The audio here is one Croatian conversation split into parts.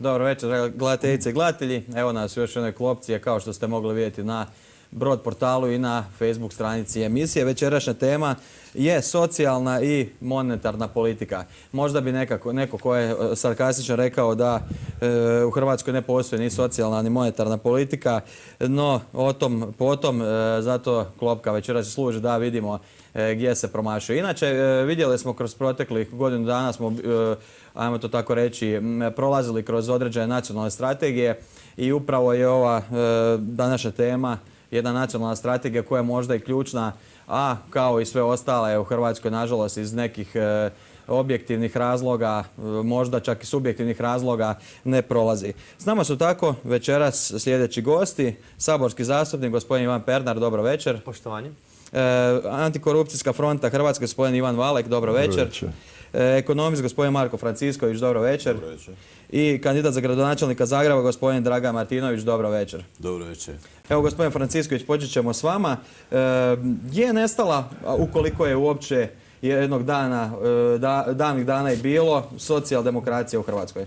Dobro večer, gledateljice i gledatelji. Evo nas u još jednoj klopci, kao što ste mogli vidjeti na Brod portalu i na Facebook stranici emisije. Večerašnja tema je socijalna i monetarna politika. Možda bi neko ko je sarkastično rekao da u Hrvatskoj ne postoji ni socijalna ni monetarna politika, no o tom potom, zato klopka večeras služi da vidimo gdje se promašuje. Inače, vidjeli smo kroz proteklih godinu dana smo, ajmo to tako reći, prolazili kroz određene nacionalne strategije i upravo je ova današnja tema jedna nacionalna strategija koja je možda i ključna, a kao i sve ostale u Hrvatskoj, nažalost, iz nekih objektivnih razloga, možda čak i subjektivnih razloga, ne prolazi. S nama su tako večeras sljedeći gosti. Saborski zastupnik, gospodin Ivan Pernar, dobro večer. Poštovanje. Antikorupcijska fronta Hrvatske, gospodin Ivan Valek, dobro večer. Ekonomist, gospodin Marko Francisković, dobro večer. Dobro večer. I kandidat za gradonačelnika Zagreba, gospodin Dragan Martinović, dobro večer. Dobro večer. Evo, gospodin Francisković, počet ćemo s vama. Gdje je nestala, ukoliko je uopće jednog dana, davnih dana i bilo, socijaldemokracija u Hrvatskoj?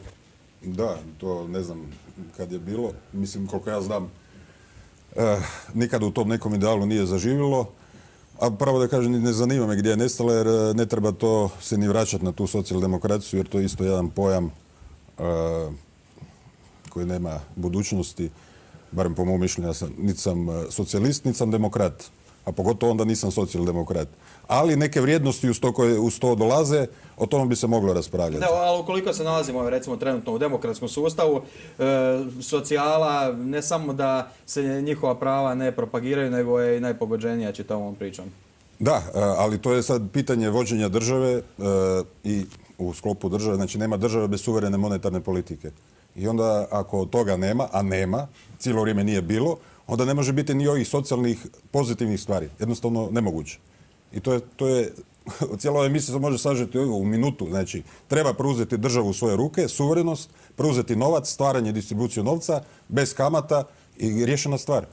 Da, to ne znam kad je bilo. Mislim, koliko ja znam, nikad u tom nekom idealu nije zaživjelo. A pravo da kažem, ne zanima me gdje je nestala, jer ne treba to se ni vraćati na tu socijaldemokraciju, jer to je isto jedan pojam koji nema budućnosti, barem po mom mišljenju. Ja niti sam socijalist, niti sam demokrat, a pogotovo onda nisam socijaldemokrat. Ali neke vrijednosti koje uz to dolaze, o tome bi se moglo raspravljati. Da, ali ukoliko se nalazimo, recimo, trenutno u demokratskom sustavu, socijala, ne samo da se njihova prava ne propagiraju, nego je i najpogođenija čitavom pričom. Da, ali to je sad pitanje vođenja države i u sklopu države. Znači, nema države bez suverene monetarne politike. I onda, ako toga nema, a nema, cijelo vrijeme nije bilo, onda ne može biti ni ovih socijalnih pozitivnih stvari. Jednostavno nemoguće. I to je cijela ova emisija se može sažeti u minutu. Znači, treba preuzeti državu u svoje ruke, suverenost, preuzeti novac, stvaranje, distribuciju novca, bez kamata i riješena stvar.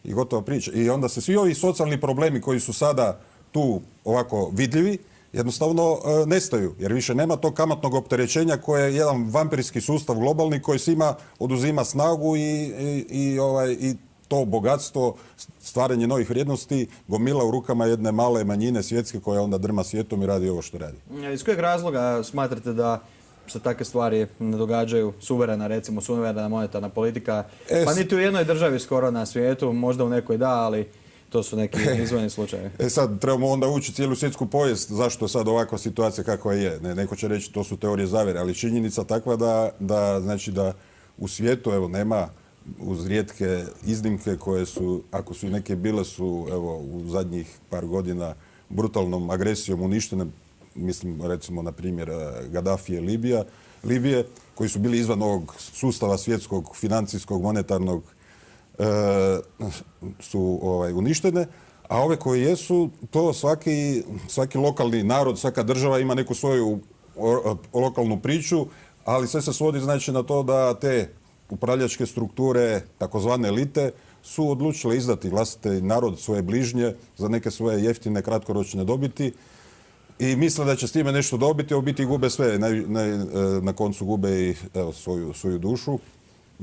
I gotova priča. I onda se svi ovi socijalni problemi koji su sada tu ovako vidljivi, jednostavno nestaju. Jer više nema tog kamatnog opterećenja koje je jedan vampirski sustav globalni koji svima oduzima snagu i to bogatstvo, stvaranje novih vrijednosti gomila u rukama jedne male manjine svjetske koja onda drma svijetom i radi ovo što radi. Iz kojeg razloga smatrate da se takve stvari ne događaju? Suverena, recimo, suverena monetarna politika, pa niti u jednoj državi skoro na svijetu, možda u nekoj da, ali to su neki izvojeni slučajevi. Sad trebamo onda ući cijelu svjetsku povijest zašto je sad ovakva situacija kakva je. Neko će reći to su teorije zavjere, ali činjenica takva da u svijetu nema, uz rijetke iznimke koje su, ako su i neke bile, su u zadnjih par godina brutalnom agresijom uništene, mislim recimo na primjer Gadafije Libije, koji su bili izvan ovog sustava svjetskog, financijskog, monetarnog, su uništene, a ove koje jesu, to svaki lokalni narod, svaka država ima neku svoju lokalnu priču, ali sve se svodi znači na to da te upravljačke strukture, takozvane elite, su odlučile izdati vlastiti narod, svoje bližnje, za neke svoje jeftine, kratkoročne dobiti i misle da će s time nešto dobiti, a u biti gube sve. Na koncu gube i svoju dušu,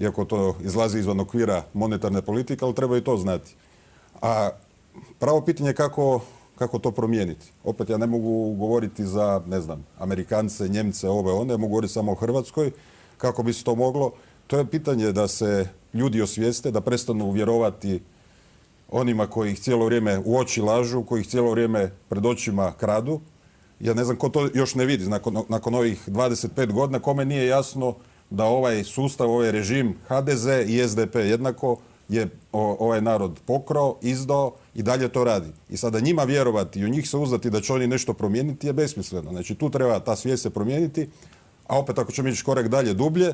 iako to izlazi izvan okvira monetarne politike, ali treba i to znati. A pravo pitanje je kako to promijeniti. Opet ja ne mogu govoriti za, ne znam, Amerikance, Njemce, ove, one, mogu govoriti samo o Hrvatskoj, kako bi se to moglo. To je pitanje da se ljudi osvijeste, da prestanu vjerovati onima koji ih cijelo vrijeme u oči lažu, koji ih cijelo vrijeme pred očima kradu. Ja ne znam ko to još ne vidi nakon ovih 25 godina, kome nije jasno da ovaj sustav, ovaj režim HDZ i SDP jednako je ovaj narod pokrao, izdao i dalje to radi. I sada njima vjerovati i u njih se uzdati da će oni nešto promijeniti je besmisleno. Znači tu treba ta svijest se promijeniti, a opet ako ćemo ići korak dalje dublje,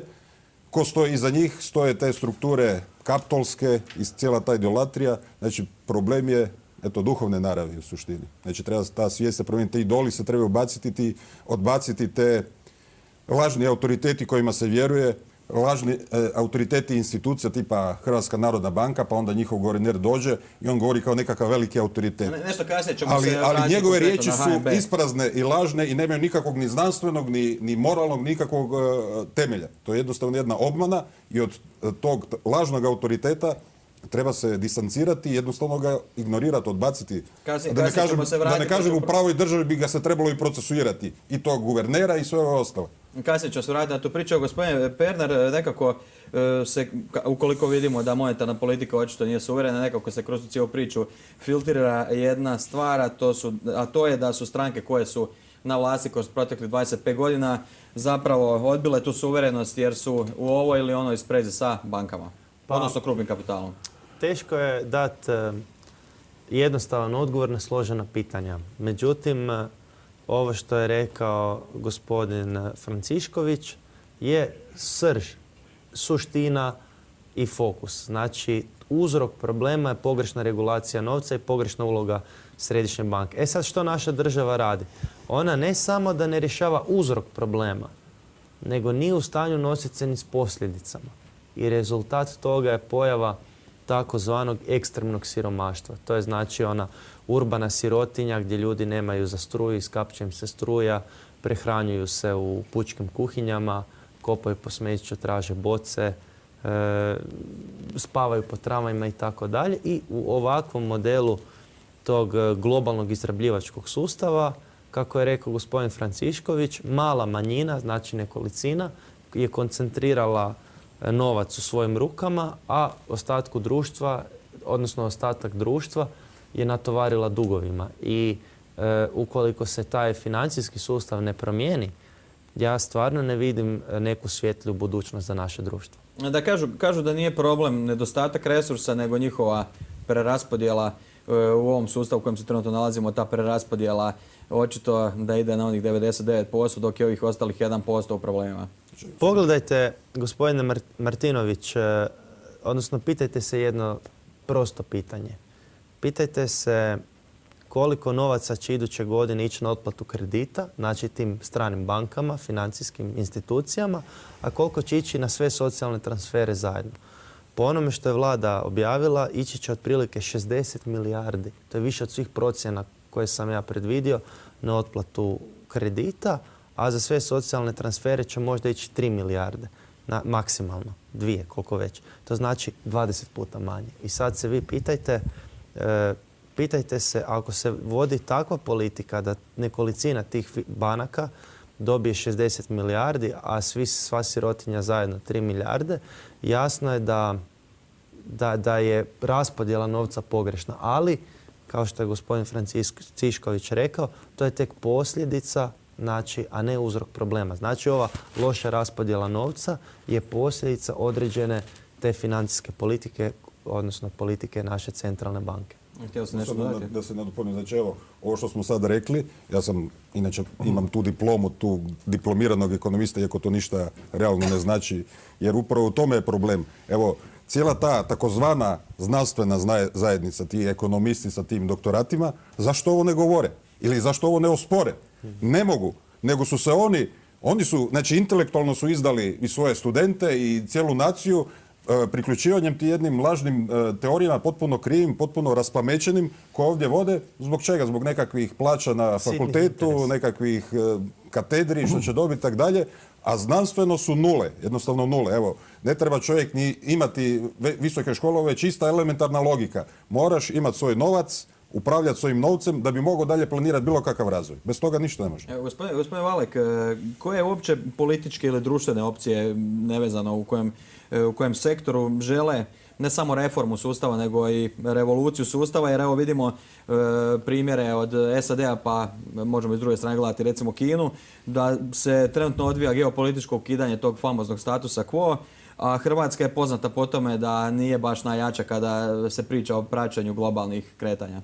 ko stoji iza njih, stoje te strukture kapitolske i cijela ta idolatrija. Znači, problem je duhovne naravi u suštini. Znači, treba ta svijest se promijeniti, te idoli se trebaju odbaciti te lažni autoriteti kojima se vjeruje, lažni autoriteti institucija tipa Hrvatska narodna banka, pa onda njihov guverner dođe i on govori kao nekakav veliki autoritet. Nešto kasnije ćemo Ali, se ali vratiti njegove konkretno riječi na su HNB. isprazne i lažne i nemaju nikakvog ni znanstvenog, ni moralnog, nikakvog temelja. To je jednostavno jedna obmana i od tog lažnog autoriteta treba se distancirati i jednostavno ga ignorirati, odbaciti. Kasnije ćemo se Da vratiti ne kažem u pravoj državi bi ga se trebalo i procesuirati. I tog guvernera i sve ove ostale. Kasnije ću se vratiti na tu priču. Gospodine Pernar, nekako se, ukoliko vidimo da monetarna politika očito nije suverena, nekako se kroz cijelu priču filtrira jedna stvar, a to je da su stranke koje su na vlasti kroz proteklih 25 godina zapravo odbile tu suverenost jer su u ovoj ili onoj sprezi sa bankama, odnosno krupnim kapitalom. Teško je dati jednostavan odgovor na složena pitanja. Međutim, ovo što je rekao gospodin Francišković je srž, suština i fokus. Znači, uzrok problema je pogrešna regulacija novca i pogrešna uloga središnje banke. Sad što naša država radi? Ona ne samo da ne rješava uzrok problema, nego nije u stanju nositi se ni s posljedicama. I rezultat toga je pojava takozvanog ekstremnog siromaštva. To je znači ona urbana sirotinja gdje ljudi nemaju za struju, iskapće im se struja, prehranjuju se u pučkim kuhinjama, kopaju po smeću, traže boce, spavaju po tramvajima i tako dalje. I u ovakvom modelu tog globalnog izrabljivačkog sustava, kako je rekao gospodin Francišković, mala manjina, znači nekolicina, je koncentrirala novac u svojim rukama, a ostatku društva, odnosno ostatak društva je natovarila dugovima. I ukoliko se taj financijski sustav ne promijeni, ja stvarno ne vidim neku svjetliju budućnost za naše društvo. Da kažu da nije problem nedostatak resursa, nego njihova preraspodjela u ovom sustavu u kojem se trenutno nalazimo, ta preraspodjela očito da ide na onih 99%, dok je ovih ostalih 1% u problemima. Pogledajte, gospodine Martinović, odnosno pitajte se jedno prosto pitanje. Pitajte se koliko novaca će iduće godine ići na otplatu kredita, znači tim stranim bankama, financijskim institucijama, a koliko će ići na sve socijalne transfere zajedno. Po onome što je vlada objavila, ići će otprilike 60 milijardi. To je više od svih procjena koje sam ja predvidio na otplatu kredita, a za sve socijalne transfere će možda ići 3 milijarde, maksimalno, 2, koliko već. To znači 20 puta manje. I sad se vi pitajte se, ako se vodi takva politika da nekolicina tih banaka dobije 60 milijardi, a sva sirotinja zajedno 3 milijarde, jasno je da je raspodjela novca pogrešna. Ali, kao što je gospodin Francišković rekao, to je tek posljedica, znači, a ne uzrok problema. Znači, ova loša raspodjela novca je posljedica određene te financijske politike, odnosno politike naše centralne banke. Htio sam nešto dodati. Da se nadopunim. Znači, evo, ovo što smo sad rekli, ja sam, inače, imam tu diplomu, tu diplomiranog ekonomista, iako to ništa realno ne znači, jer upravo u tome je problem. Evo, cijela ta takozvana znanstvena zajednica, ti ekonomisti sa tim doktoratima, zašto ovo ne govore? Ili zašto ovo ne ospore? Ne mogu, nego su se oni su, znači intelektualno su izdali i svoje studente i cijelu naciju priključivanjem ti jednim lažnim teorijama, potpuno krivim, potpuno raspamećenim, koje ovdje vode. Zbog čega? Zbog nekakvih plaća na fakultetu, nekakvih katedri, što će dobiti, tak dalje. A znanstveno su nule, jednostavno nule. Evo, ne treba čovjek ni imati visoke škole, već čista elementarna logika. Moraš imati svoj novac, upravljati svojim novcem da bi mogao dalje planirati bilo kakav razvoj. Bez toga ništa ne može. Evo, gospodine Valek, koje uopće političke ili društvene opcije, nevezano u kojem sektoru, žele ne samo reformu sustava, nego i revoluciju sustava, jer evo vidimo primjere od SAD-a, pa možemo iz druge strane gledati recimo Kinu, da se trenutno odvija geopolitičko ukidanje tog famoznog statusa quo, a Hrvatska je poznata po tome da nije baš najjača kada se priča o praćenju globalnih kretanja.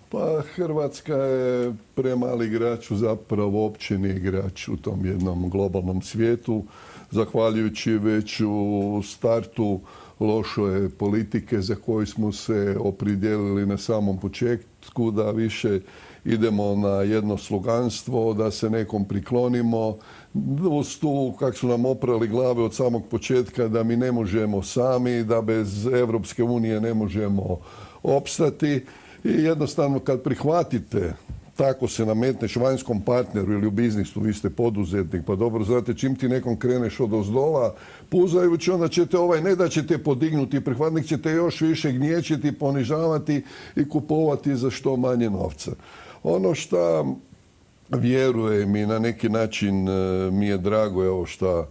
Pa Hrvatska je premali igrač, zapravo uopće nije igrač u tom jednom globalnom svijetu. zahvaljujući već u startu loše politike za koju smo se opredijelili na samom početku, da više idemo na jedno sluganstvo, da se nekom priklonimo. Uz tu, kako su nam oprali glave od samog početka, da mi ne možemo sami, da bez Evropske unije ne možemo opstati. I jednostavno kad prihvatite, tako se nametneš vanjskom partneru ili u biznisu, vi ste poduzetnik, pa dobro znate, čim ti nekom kreneš od ozdola puzajući, onda ćete ne da ćete podignuti prihvatnik, ćete još više gnječiti, ponižavati i kupovati za što manje novca. Ono što vjerujem i na neki način mi je drago je ovo što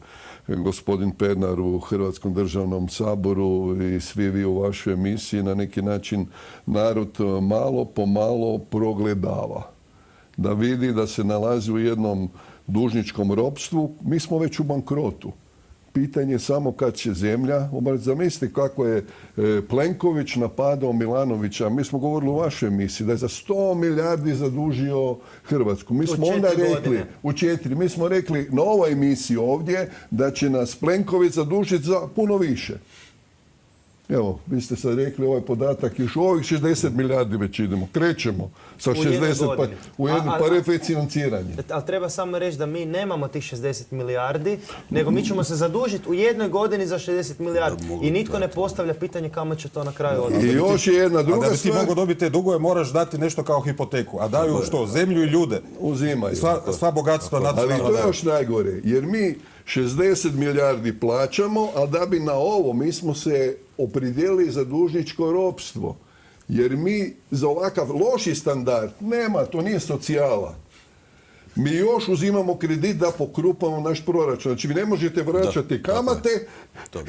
gospodin Pernar u Hrvatskom državnom saboru i svi vi u vašoj emisiji, na neki način narod malo po malo progledava. Da vidi da se nalazi u jednom dužničkom ropstvu. Mi smo već u bankrotu. Pitanje je samo kad će zemlja. Zamislite kako je Plenković napadao Milanovića. Mi smo govorili u vašoj emisiji da je za 100 milijardi zadužio Hrvatsku. Mi smo onda rekli, u 4, mi smo rekli na ovoj emisiji ovdje da će nas Plenković zadužiti za puno više. Evo, vi ste sad rekli ovaj podatak, još u ovih 60 milijardi već idemo. Krećemo sa 60 pa refinanciranje. Ali treba samo reći da mi nemamo tih 60 milijardi, nego mi ćemo se zadužiti u jednoj godini za 60 milijardi. I nitko ne postavlja pitanje kamo će to na kraju odnositi. I još je jedna druga stvar. Da bi stvar. ti mogu dobiti te dugove, moraš dati nešto kao hipoteku. A daju što? Zemlju i ljude. Uzimaju. Sva bogatstva nacionalna. Ali to je još najgore. Jer mi 60 milijardi plaćamo, a da bi na ovo mi smo se opredijelili za dužničko ropstvo. Jer mi za ovakav loši standard nema, to nije socijala. Mi još uzimamo kredit da pokrupamo naš proračun. Znači vi ne možete vraćati kamate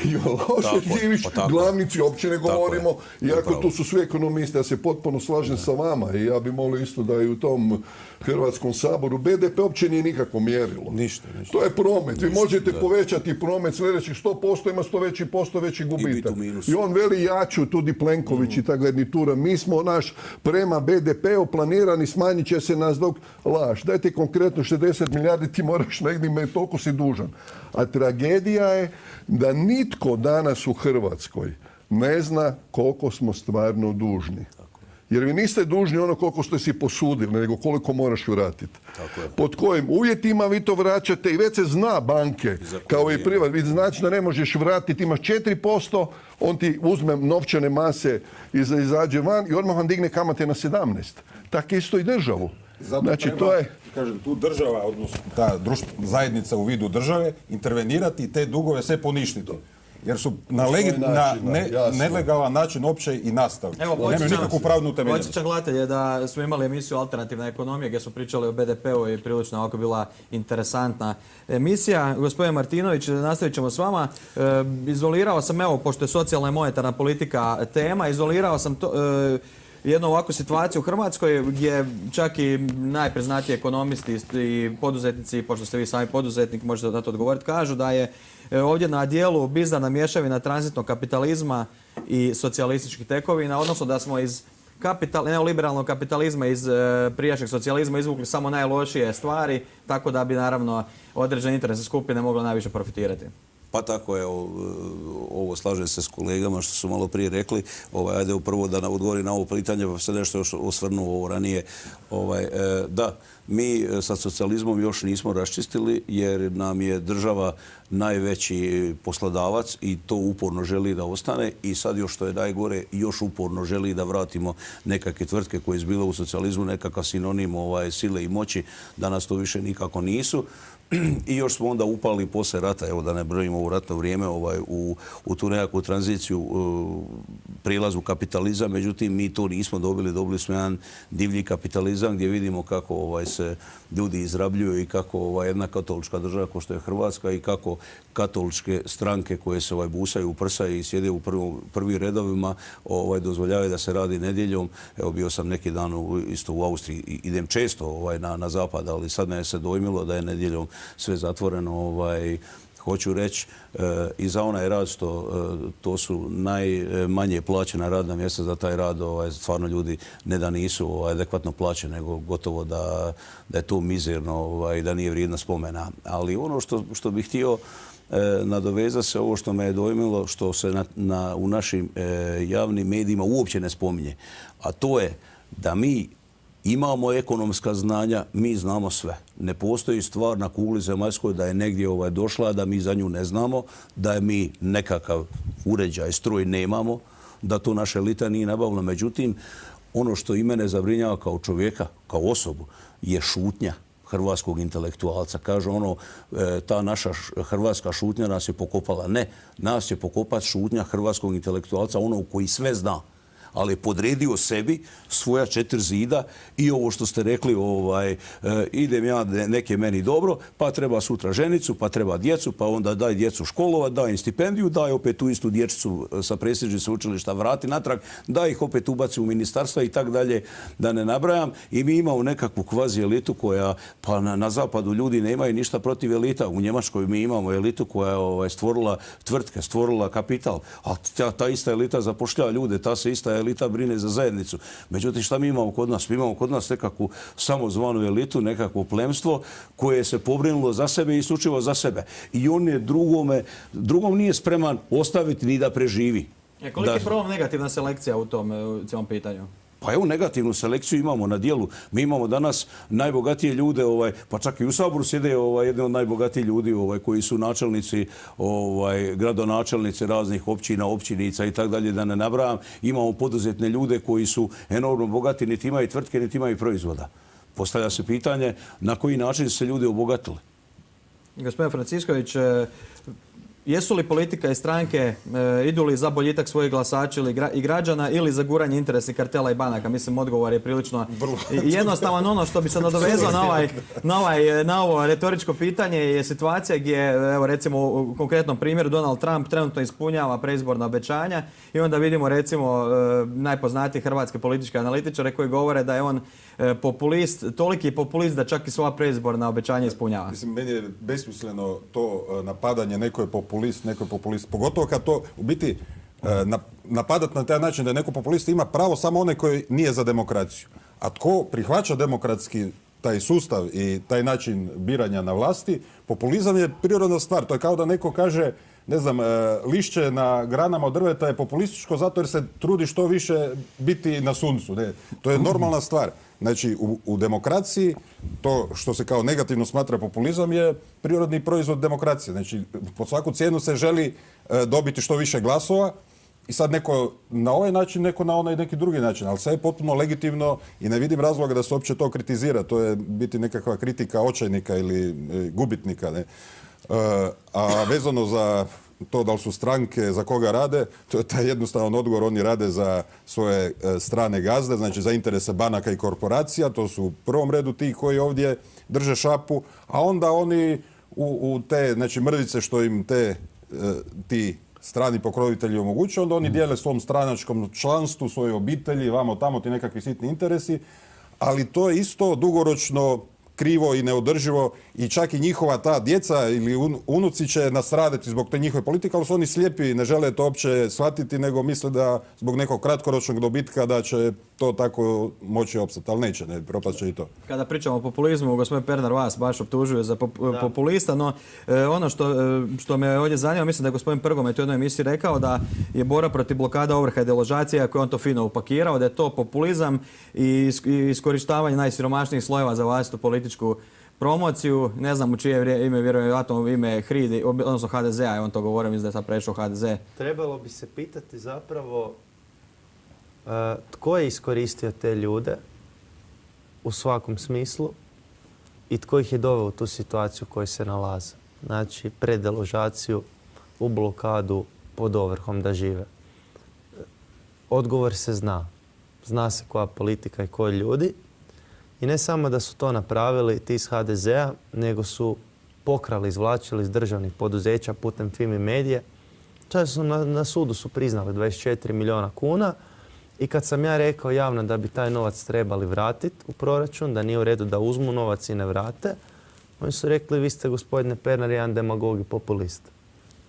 i loše živiš, glavnici uopće ne govorimo. Iako tu su svi ekonomisti, ja se potpuno slažem sa vama i ja bi molio isto da i u tom Hrvatskom saboru BDP uopće nije nikako mjerilo. Ništa. To je promet. Vi možete povećati promet sljedećih 100%, ima 100% veći gubitak. I on veli jaču, tudi Plenković i ta garnitura. Mi smo naš prema BDP-u planirani, smanjit će se nas dok laž. Dajte konkretno 60 milijardi, ti moraš negdje, toliko si dužan. A tragedija je da nitko danas u Hrvatskoj ne zna koliko smo stvarno dužni. Jer vi niste dužni ono koliko ste si posudili, nego koliko moraš vratiti. Pod kojim uvjetima vi to vraćate i već se zna banke, kao i privat. Vi znači da ne možeš vratiti, imaš 4%, on ti uzme novčane mase i izađe van i odmah vam digne kamate na 17%. Tako isto i državu. Znači, to je... Kažem, tu država, odnosno ta zajednica u vidu države, intervenirati i te dugove sve poništiti. Jer su na nelegalan način opće i nastavili. Nemaju nikakvu pravnu utemeljenost. Podsjećam gledatelje da smo imali emisiju Alternativna ekonomija gdje smo pričali o BDP-u i prilično ovako bila interesantna emisija. Gospodin Martinović, nastavit ćemo s vama. Izolirao sam, evo, pošto je socijalna i monetarna politika tema, izolirao sam jednu ovakvu situaciju u Hrvatskoj gdje čak i najpriznatiji ekonomisti i poduzetnici, pošto ste vi sami poduzetnik, možete na to odgovoriti, kažu da je ovdje na dijelu bizarna mješavina tranzitnog kapitalizma i socijalističkih tekovina, odnosno da smo iz neoliberalnog kapitalizma, iz prijašnjeg socijalizma izvukli samo najlošije stvari, tako da bi naravno određene interesne skupine mogle najviše profitirati. Pa tako je, ovo slažem se s kolegama što su malo prije rekli. Ajde prvo da odgovori na ovo pitanje, pa se nešto još osvrnuo ovo ranije. Da, mi sa socijalizmom još nismo raščistili jer nam je država najveći poslodavac i to uporno želi da ostane i sad još što je najgore, još uporno želi da vratimo nekakve tvrtke koje su bile u socijalizmu, nekakav sinonim sile i moći, danas to više nikako nisu. I još smo onda upali poslije rata, evo da ne brojimo u ratno vrijeme, u tu nekakvu tranziciju, prilazu kapitalizam, međutim mi to nismo dobili smo jedan divlji kapitalizam gdje vidimo kako se ljudi izrabljuju i kako jedna katolička država kao što je Hrvatska i kako katoličke stranke koje se busaju u prsa i sjede u prvim redovima dozvoljavaju da se radi nedjeljom. Evo bio sam neki dan isto u Austriji, idem često na zapad, ali sad me se dojmilo da je nedjeljom sve zatvoreno, hoću reći i za onaj rad što to su najmanje plaćena radna mjesta za taj rad, stvarno ljudi ne da nisu adekvatno plaćeni, nego gotovo da je to mizerno i da nije vrijedno spomena. Ali ono što bih htio nadovezati se, ovo što me je dojmilo, što se u našim javnim medijima uopće ne spominje, a to je da mi imamo ekonomska znanja, mi znamo sve. Ne postoji stvar na kugli zemaljskoj da je negdje došla, da mi za nju ne znamo, da je mi nekakav uređaj, stroj nemamo, da to naša elita nije nabavila. Međutim, ono što i mene zabrinjava kao čovjeka, kao osobu, je šutnja hrvatskog intelektualca. Kaže ta naša hrvatska šutnja nas je pokopala. Ne, nas će pokopati šutnja hrvatskog intelektualca, koji sve zna, ali je podredio sebi svoja 4 zida i ovo što ste rekli, idem ja, nek je meni dobro, pa treba sutra ženicu, pa treba djecu, pa onda daj djecu školovat, daj im stipendiju, daj opet tu istu dječicu sa prestižnih sveučilišta vrati natrag, daj ih opet ubaci u ministarstva i tak dalje, da ne nabrajam. I mi imamo nekakvu kvazi elitu koja, pa na zapadu ljudi nemaju ništa protiv elita. U Njemačkoj mi imamo elitu koja je stvorila tvrtke, stvorila kapital, a ta ista elita zapošljava ljude, ta se ista elita brine za zajednicu. Međutim, šta mi imamo kod nas? Mi imamo kod nas nekakvu samozvanu elitu, nekakvo plemstvo koje se pobrinulo za sebe i isključivo za sebe. I on je drugom nije spreman ostaviti ni da preživi. Koliki je prvom negativna selekcija u tom cijelom pitanju? Pa evo, negativnu selekciju imamo na dijelu. Mi imamo danas najbogatije ljude, pa čak i u Saboru sjede jedni od najbogatijih ljudi koji su načelnici, gradonačelnici raznih općina, općinica i tako dalje, da ne nabrajam. Imamo poduzetne ljude koji su enormno bogati, niti imaju tvrtke, niti imaju proizvoda. Postavlja se pitanje na koji način se ljudi obogatili. Gospodin Francišković, jesu li politika i stranke, idu li za boljitak svojih glasača i građana ili za guranje interesnih kartela i banaka? Mislim, odgovor je prilično jednostavan. Ono što bi se nadovezao na ovo retoričko pitanje je situacija gdje, evo recimo u konkretnom primjeru, Donald Trump trenutno ispunjava predizborna obećanja i onda vidimo recimo najpoznatiji hrvatske političke analitičare koji govore da je on populist, toliki populist da čak i svoja predizborna obećanja ispunjava. Mislim, meni je besmisleno to napadanje, neko je populist. Pogotovo kad to u biti napadati na taj način da je neko populist ima pravo samo onaj koji nije za demokraciju. A tko prihvaća demokratski taj sustav i taj način biranja na vlasti, populizam je prirodna stvar. To je kao da neko kaže, ne znam, lišće na granama od drveta je populističko zato jer se trudi što više biti na suncu. Ne? To je normalna stvar. Znači, u demokraciji to što se kao negativno smatra populizam je prirodni proizvod demokracije. Znači, pod svaku cijenu se želi dobiti što više glasova i sad neko na ovaj način, neko na onaj neki drugi način. Ali sve je potpuno legitimno i ne vidim razloga da se uopće to kritizira. To je biti nekakva kritika očajnika ili gubitnika. Ne? A vezano za to da li su stranke za koga rade, to je taj jednostavan odgovor. Oni rade za svoje strane gazde, znači za interese banaka i korporacija. To su u prvom redu ti koji ovdje drže šapu, a onda oni u te znači mrvice što im ti strani pokrovitelji omogućuju, onda oni dijele svom stranačkom članstvu, svojoj obitelji, vamo tamo ti nekakvi sitni interesi, ali to je isto dugoročno krivo i neodrživo i čak i njihova ta djeca ili unuci će nastradati zbog te njihove politike, ali su oni slijepi i ne žele to uopće shvatiti, nego misle da zbog nekog kratkoročnog dobitka da će to tako moći opstati, ali neće, ne, propast će i to. Kada pričamo o populizmu, gospodin Pernar vas baš optužuje za populista, no ono što me ovdje zanima, mislim da je gospodin Prgomet u jednoj emisiji rekao da je borba protiv blokada, ovrha i deložacija, ako je on to fino upakirao, da je to populizam i iskorištavanje najsiromašnijih slojeva za vlastitu političku promociju. Ne znam u čije ime, vjerojatno u ime HRID, odnosno HDZ-a, je on to govorio, mislim da je sad prešao HDZ. Trebalo bi se pitati zapravo tko je iskoristio te ljude u svakom smislu i tko ih je doveo u tu situaciju u kojoj se nalaze. Znači, pred deložaciju, u blokadu, pod ovrhom da žive. Odgovor se zna. Zna se koja politika i koji ljudi. I ne samo da su to napravili ti iz HDZ-a, nego su pokrali, izvlačili iz državnih poduzeća putem Fimi Medije. Čak su na sudu su priznali 24 milijuna kuna. I kad sam ja rekao javno da bi taj novac trebali vratiti u proračun, da nije u redu da uzmu novac i ne vrate, Oni su rekli vi ste gospodine Pernar jedan demagog i populist.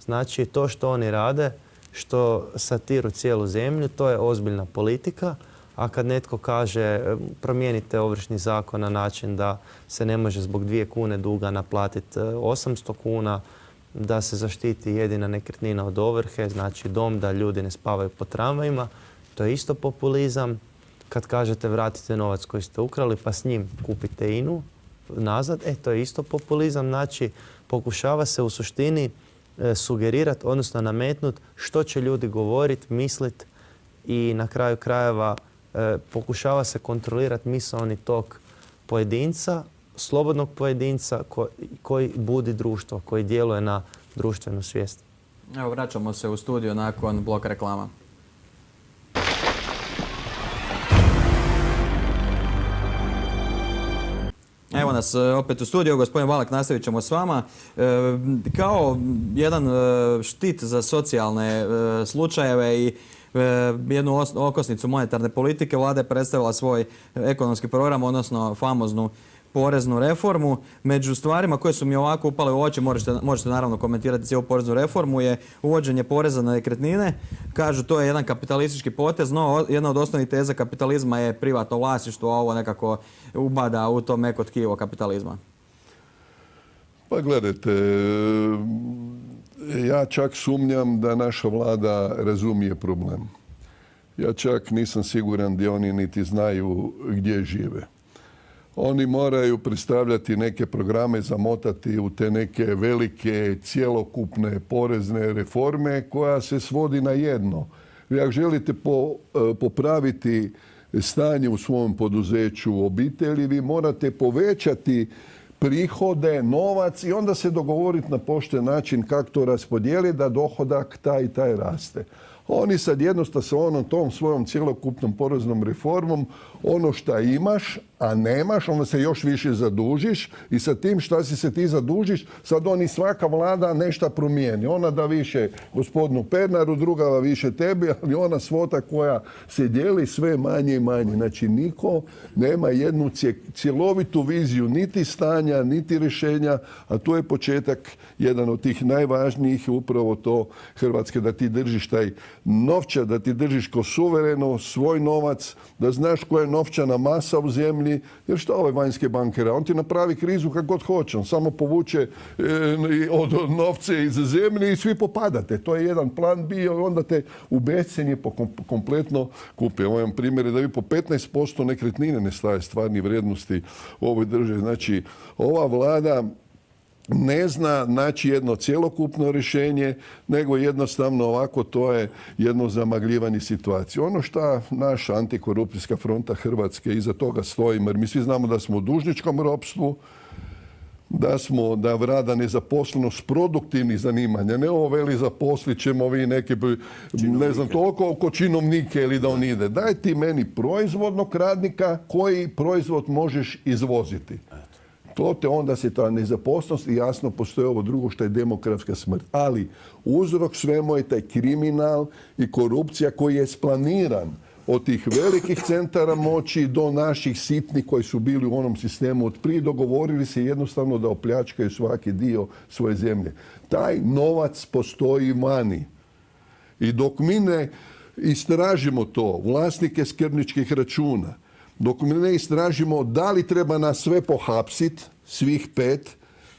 Znači to što oni rade, što satiru cijelu zemlju, to je ozbiljna politika. A kad netko kaže promijenite Ovršni zakon na način da se ne može zbog 2 kune duga naplatiti 800 kuna, da se zaštiti jedina nekretnina od ovrhe, znači dom, da ljudi ne spavaju po tramvajima, to je isto populizam. Kad kažete vratite novac koji ste ukrali pa s njim kupite INA-u nazad, to je isto populizam. Znači pokušava se u suštini sugerirati, odnosno nametnuti što će ljudi govoriti, misliti i na kraju krajeva pokušava se kontrolirati misaoni tok pojedinca, slobodnog pojedinca koji budi društvo, koji djeluje na društvenu svijest. Evo, vraćamo se u studio nakon bloka reklama. Evo nas opet u studiju, gospodin Valak, nastavit ćemo s vama. Kao jedan štit za socijalne slučajeve i jednu okosnicu monetarne politike, vlada je predstavila svoj ekonomski program, odnosno famoznu poreznu reformu. Među stvarima koje su mi ovako upale u oči, možete naravno komentirati cijelu poreznu reformu, je uvođenje poreza na nekretnine. Kažu to je jedan kapitalistički potez, no jedna od osnovnih teza kapitalizma je privatno vlasništvo, a ovo nekako ubada u to meko tkivo kapitalizma. Pa gledajte, ja čak sumnjam da naša vlada razumije problem. Ja čak nisam siguran da oni niti znaju gdje žive. Oni moraju predstavljati neke programe, zamotati u te neke velike, cjelokupne porezne reforme koja se svodi na jedno. Vi ako želite popraviti stanje u svom poduzeću, u obitelji, vi morate povećati prihode, novac i onda se dogovoriti na pošten način kako to raspodijeliti da dohodak taj i taj raste. Oni sad jednostavno sa tom svojom cjelokupnom poreznom reformom ono šta imaš, a nemaš, onda se još više zadužiš i sa tim šta si se ti zadužiš, sad oni svaka vlada nešto promijeni. Ona da više gospodinu Pernaru, druga da više tebi, ali ona svota koja se dijeli sve manje i manje. Znači niko nema jednu cjelovitu viziju niti stanja, niti rješenja, a to je početak jedan od tih najvažnijih, upravo to Hrvatske, da ti držiš taj novčar, da ti držiš ko suvereno svoj novac, da znaš koja je novčana masa u zemlji, jer šta ovaj vanjske bankera? On ti napravi krizu kako god hoće, on samo povuče od novce iz zemlje i svi popadate. To je jedan plan bio i onda te u bescenje kompletno kupe. Ovo je primjer da vi po 15% nekretnine ne staje stvarni vrijednosti u ovoj državi. Znači, ova vlada ne zna naći jedno cjelokupno rješenje, nego jednostavno ovako to je jedno zamagljivanje situacije. Ono što naša antikorupcijska fronta Hrvatske iza toga stoji, jer mi svi znamo da smo u dužničkom ropstvu, da vlada nezaposlenost produktivnih zanimanja. Ne ovo veli zaposlit ćemo vi neke, ne znam, toliko oko činovnike ili da on ide. Daj ti meni proizvodnog radnika koji proizvod možeš izvoziti. To te onda se ta nezaposlenost i jasno postoji ovo drugo što je demografska smrt. Ali uzrok svemu je taj kriminal i korupcija koji je splaniran od tih velikih centara moći do naših sitnih koji su bili u onom sistemu od prije, dogovorili se jednostavno da opljačkaju svaki dio svoje zemlje. Taj novac postoji vani. I dok mi ne istražimo to, vlasnike skrbničkih računa, dok mi ne istražimo da li treba nas sve pohapsiti, svih 5,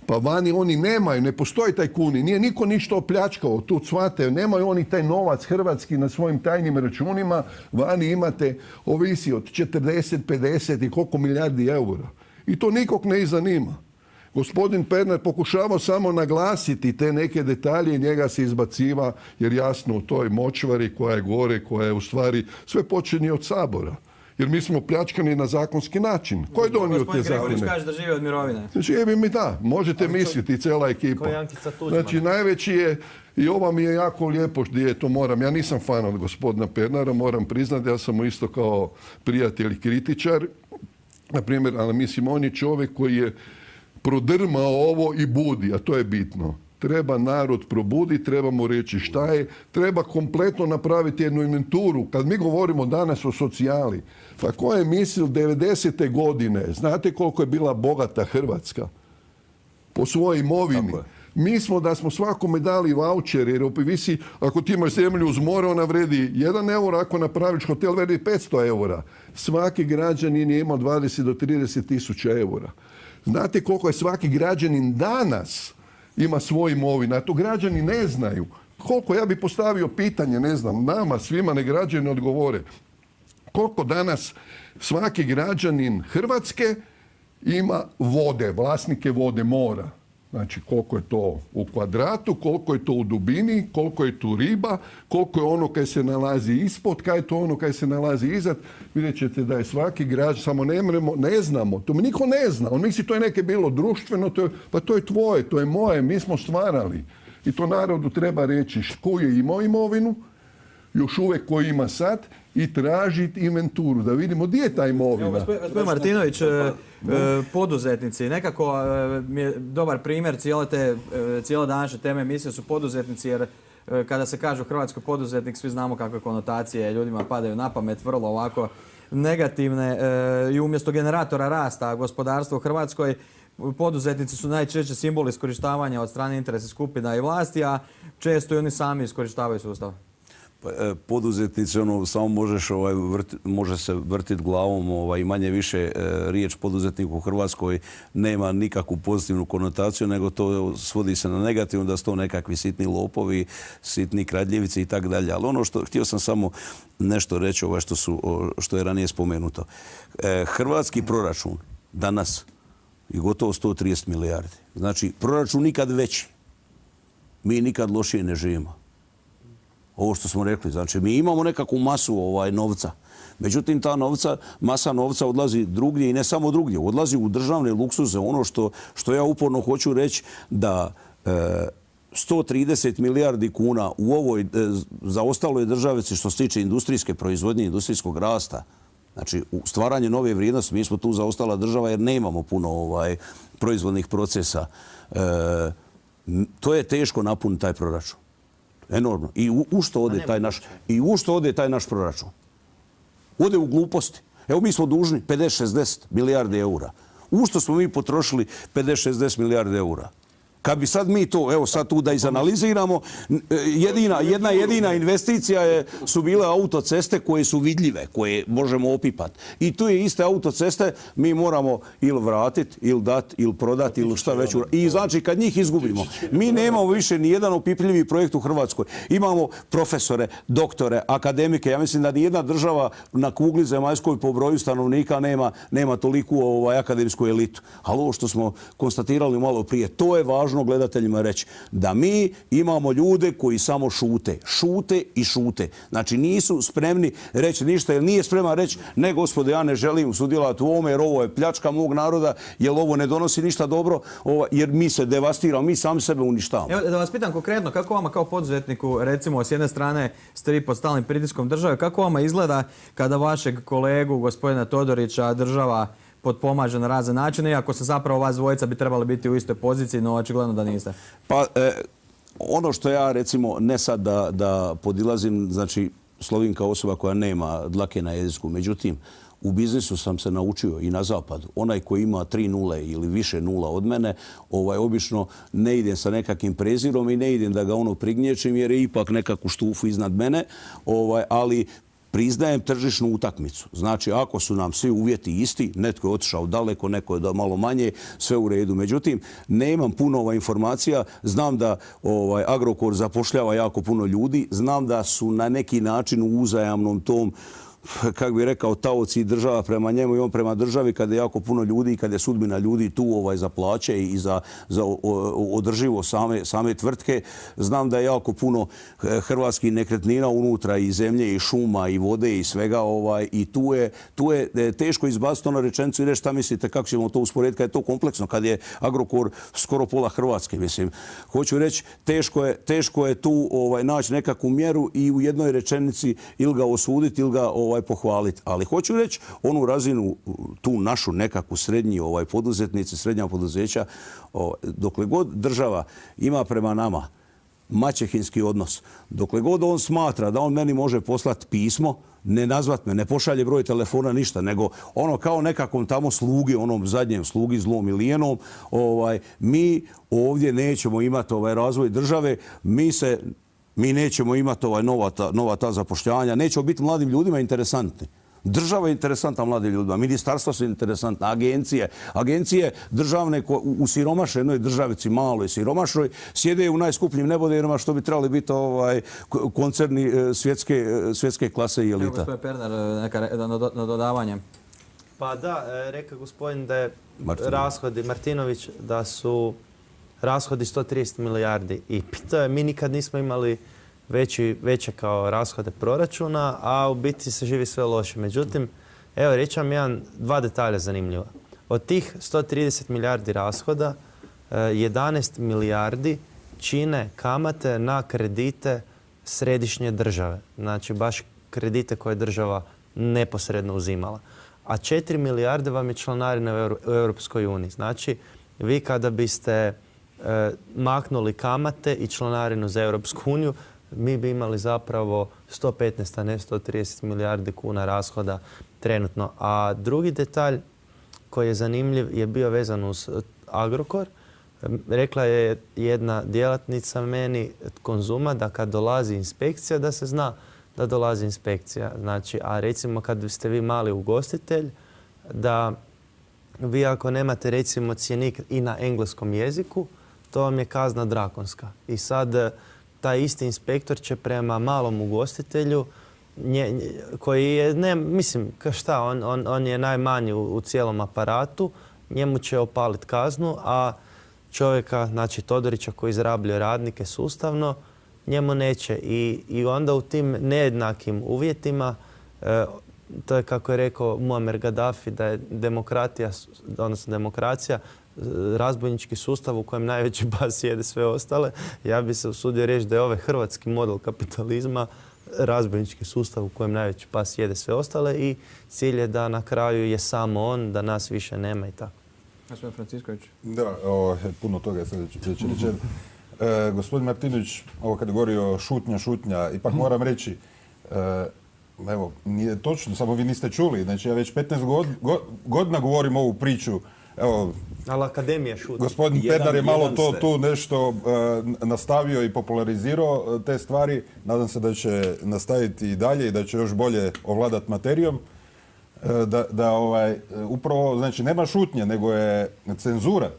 pa vani oni nemaju, ne postoji tajkuni, nije niko ništa opljačkao, tu cvate, nemaju oni taj novac hrvatski na svojim tajnim računima, vani imate, ovisi od 40, 50 i koliko milijardi eura. I to nikog ne zanima. Gospodin Pernar pokušavao samo naglasiti te neke detalje i njega se izbaciva, jer jasno u toj močvari koja je gore, koja je u stvari sve počinje od Sabora. Jer mi smo pljačkani na zakonski način. Ko je donio te zakone? Gospodin Gregorić kaže da živi od mirovine. Živi mi da, možete misliti, cijela ekipa. Znači najveći je, i ovo mi je jako lijepo gdje je to moram. Ja nisam fan od gospodina Pernara, moram priznati, ja sam mu isto kao prijatelj kritičar. Naprimjer, ali mislim, on je čovjek koji je prodrmao ovo i budi, a to je bitno. Treba narod probuditi, treba mu reći šta je, treba kompletno napraviti jednu inventuru. Kad mi govorimo danas o socijali, pa ko je mislil 90. godine, znate koliko je bila bogata Hrvatska? po svojoj imovini. Tako je. Mi smo da smo svakome dali vaučer, jer ovisi, ako ti imaš zemlju uz more, ona vredi 1 euro, ako napraviš hotel vredi 500 eura. Svaki građanin je imao 20 do 30 tisuća eura. Znate koliko je svaki građanin danas ima svoju imovinu, a to građani ne znaju. Koliko, ja bih postavio pitanje, ne znam, nama, svima ne građani odgovore. Koliko danas svaki građanin Hrvatske ima vode, vlasnike vode, mora. Znači koliko je to u kvadratu, koliko je to u dubini, koliko je tu riba, koliko je ono kaj se nalazi ispod, kaj je to ono kaj se nalazi iznad. Vidjet ćete da je svaki građan, samo ne znamo, to mi niko ne zna. On misli to je neke bilo društveno, pa to je tvoje, to je moje, mi smo stvarali. I to narodu treba reći ko je imao imovinu, još uvijek ko ima sad, i tražiti inventuru, da vidimo gdje je ta imovina. Gospodin Martinović, poduzetnici, nekako mi je dobar primjer cijele današnje teme emisije su poduzetnici, jer kada se kaže hrvatski poduzetnik, svi znamo kakve konotacije ljudima padaju na pamet, vrlo ovako negativne, i umjesto generatora rasta gospodarstva u Hrvatskoj, poduzetnici su najčešće simbol iskorištavanja od strane interesa skupina i vlasti, a često i oni sami iskorištavaju sustav. Poduzetnici, samo može se vrtiti glavom i manje više riječ poduzetnik u Hrvatskoj nema nikakvu pozitivnu konotaciju, nego to svodi se na negativno, da su to nekakvi sitni lopovi, sitni kradljivici i tako dalje. Ali ono što htio sam samo nešto reći, što je ranije spomenuto. Hrvatski proračun danas je gotovo 130 milijardi. Znači, proračun nikad veći. Mi nikad lošije ne živimo. Ovo što smo rekli, znači mi imamo nekakvu masu novca. Međutim, ta masa novca odlazi drugdje i ne samo drugdje, odlazi u državne luksuze. Ono što ja uporno hoću reći, da 130 milijardi kuna u ovoj zaostaloj državici što se tiče industrijske proizvodnje, industrijskog rasta, znači u stvaranje nove vrijednosti, mi smo tu zaostala država jer nemamo puno proizvodnih procesa. To je teško napuniti taj proračun. Enormno. I u što ode taj naš proračun? Ode u gluposti. Evo mi smo dužni 50-60 milijardi eura. U što smo mi potrošili 50-60 milijardi eura? Kad bi sad mi to, evo sad tu da izanaliziramo, jedna jedina investicija su bile autoceste koje su vidljive, koje možemo opipati. I tu je iste autoceste mi moramo ili vratiti, ili dati, ili prodati, ili šta već. I znači kad njih izgubimo, mi nemamo više ni jedan opipljivi projekt u Hrvatskoj. Imamo profesore, doktore, akademike. Ja mislim da nijedna država na kugli zemaljskoj po broju stanovnika nema toliku akademsku elitu. Ali ovo što smo konstatirali malo prije, to je važno gledateljima reći, da mi imamo ljude koji samo šute i šute. Znači nisu spremni reći ništa, jer nije spreman reći ne gospodo, ja ne želim sudjelovati u ovome jer ovo je pljačka mog naroda, jer ovo ne donosi ništa dobro, jer mi se devastiramo, mi sami sebe uništavamo. Evo da vas pitam konkretno, kako vama kao poduzetniku, recimo s jedne strane ste vi pod stalnim pritiskom države, kako vama izgleda kada vašeg kolegu, gospodina Todorića, država potpomaže na razne načine, iako se zapravo vas dvojica bi trebali biti u istoj poziciji, no očigledno da niste? Pa, ono što ja recimo, ne sad da podilazim, znači slovim kao osoba koja nema dlake na jeziku, međutim, u biznisu sam se naučio i na zapadu. Onaj koji ima 3 nule ili više nula od mene, obično ne idem sa nekakvim prezirom i ne idem da ga prignječim jer je ipak nekakvu štufu iznad mene, ali priznajem tržišnu utakmicu. Znači, ako su nam svi uvjeti isti, netko je otišao daleko, neko je malo manje, sve u redu. Međutim, nemam puno informacija. Znam da Agrokor zapošljava jako puno ljudi. Znam da su na neki način u uzajamnom tom, kako bih rekao, taoci država prema njemu i on prema državi, kada je jako puno ljudi i kada je sudbina ljudi tu za plaće i za održivo same tvrtke. Znam da je jako puno hrvatskih nekretnina unutra i zemlje i šuma i vode i svega i tu je teško izbaciti ono rečenicu i reći šta mislite, kako ćemo to usporediti kad je to kompleksno, kad je Agrokor skoro pola Hrvatske, mislim. Hoću reći, teško je tu naći nekakvu mjeru i u jednoj rečenici ili ga osuditi ili ga pohvaliti. Ali hoću reći onu razinu, tu našu nekakvu srednji poduzetnici, srednja poduzeća, dokle god država ima prema nama maćehinski odnos. Dokle god on smatra da on meni može poslati pismo, ne nazvat me, ne pošalje broj telefona, ništa, nego ono kao nekakvom tamo slugi, onom zadnjem slugi zlom i lijenom, mi ovdje nećemo imati razvoj države, mi nećemo imati nova ta zapošljavanja, nećemo biti mladim ljudima interesantni. Država je interesantna mladim ljudima, ministarstva su interesantna, agencije državne u siromašenoj državici, maloj siromašnoj, sjede u najskupljim neboderima što bi trebali biti koncerni svjetske klase i elita. Evo, gospodin Pernar, neka dodavanje. Pa da, rekao gospodin da je rashodi, Martinović, da su rashodi 130 milijardi i pitao je, mi nikad nismo imali veće kao rashode proračuna, a u biti se živi sve loše. Međutim, evo reći vam dva detalja zanimljiva. Od tih 130 milijardi rashoda, 11 milijardi čine kamate na kredite središnje države. Znači baš kredite koje je država neposredno uzimala. A 4 milijarde vam je članarina u Europskoj uniji. Znači, vi kada biste maknuli kamate i članarinu za Europsku uniju, mi bi imali zapravo 115, a ne 130 milijardi kuna rashoda trenutno. A drugi detalj koji je zanimljiv je bio vezan uz Agrokor. Rekla je jedna djelatnica meni Konzuma da kad dolazi inspekcija da se zna da dolazi inspekcija. Znači, a recimo kad ste vi mali ugostitelj, da vi ako nemate recimo cjenik i na engleskom jeziku, to vam je kazna drakonska. I sad taj isti inspektor će prema malom ugostitelju koji je, on je najmanji u cijelom aparatu, njemu će opaliti kaznu, a čovjeka, znači Todorića koji izrabljuje radnike sustavno, njemu neće. I onda u tim nejednakim uvjetima, to je kako je rekao Muammar Gaddafi, da je demokracija razbojnički sustav u kojem najveći pas jede sve ostale. Ja bi se usudio reći da je ovaj hrvatski model kapitalizma razbojnički sustav u kojem najveći pas jede sve ostale i cilj je da na kraju je samo on, da nas više nema i tako. Gospodin Francisković. Da, puno toga je sad već rečeno. Gospodin Martinović, ovo kad je govorio šutnja, ipak moram reći, evo, nije točno, samo vi niste čuli. Znači, ja već 15 godina govorim ovu priču. Evo, ali akademija šuti. Gospodin Pernar je malo to tu nešto nastavio i popularizirao te stvari. Nadam se da će nastaviti i dalje i da će još bolje ovladati materijom. Upravo, znači, nema šutnje, nego je cenzura.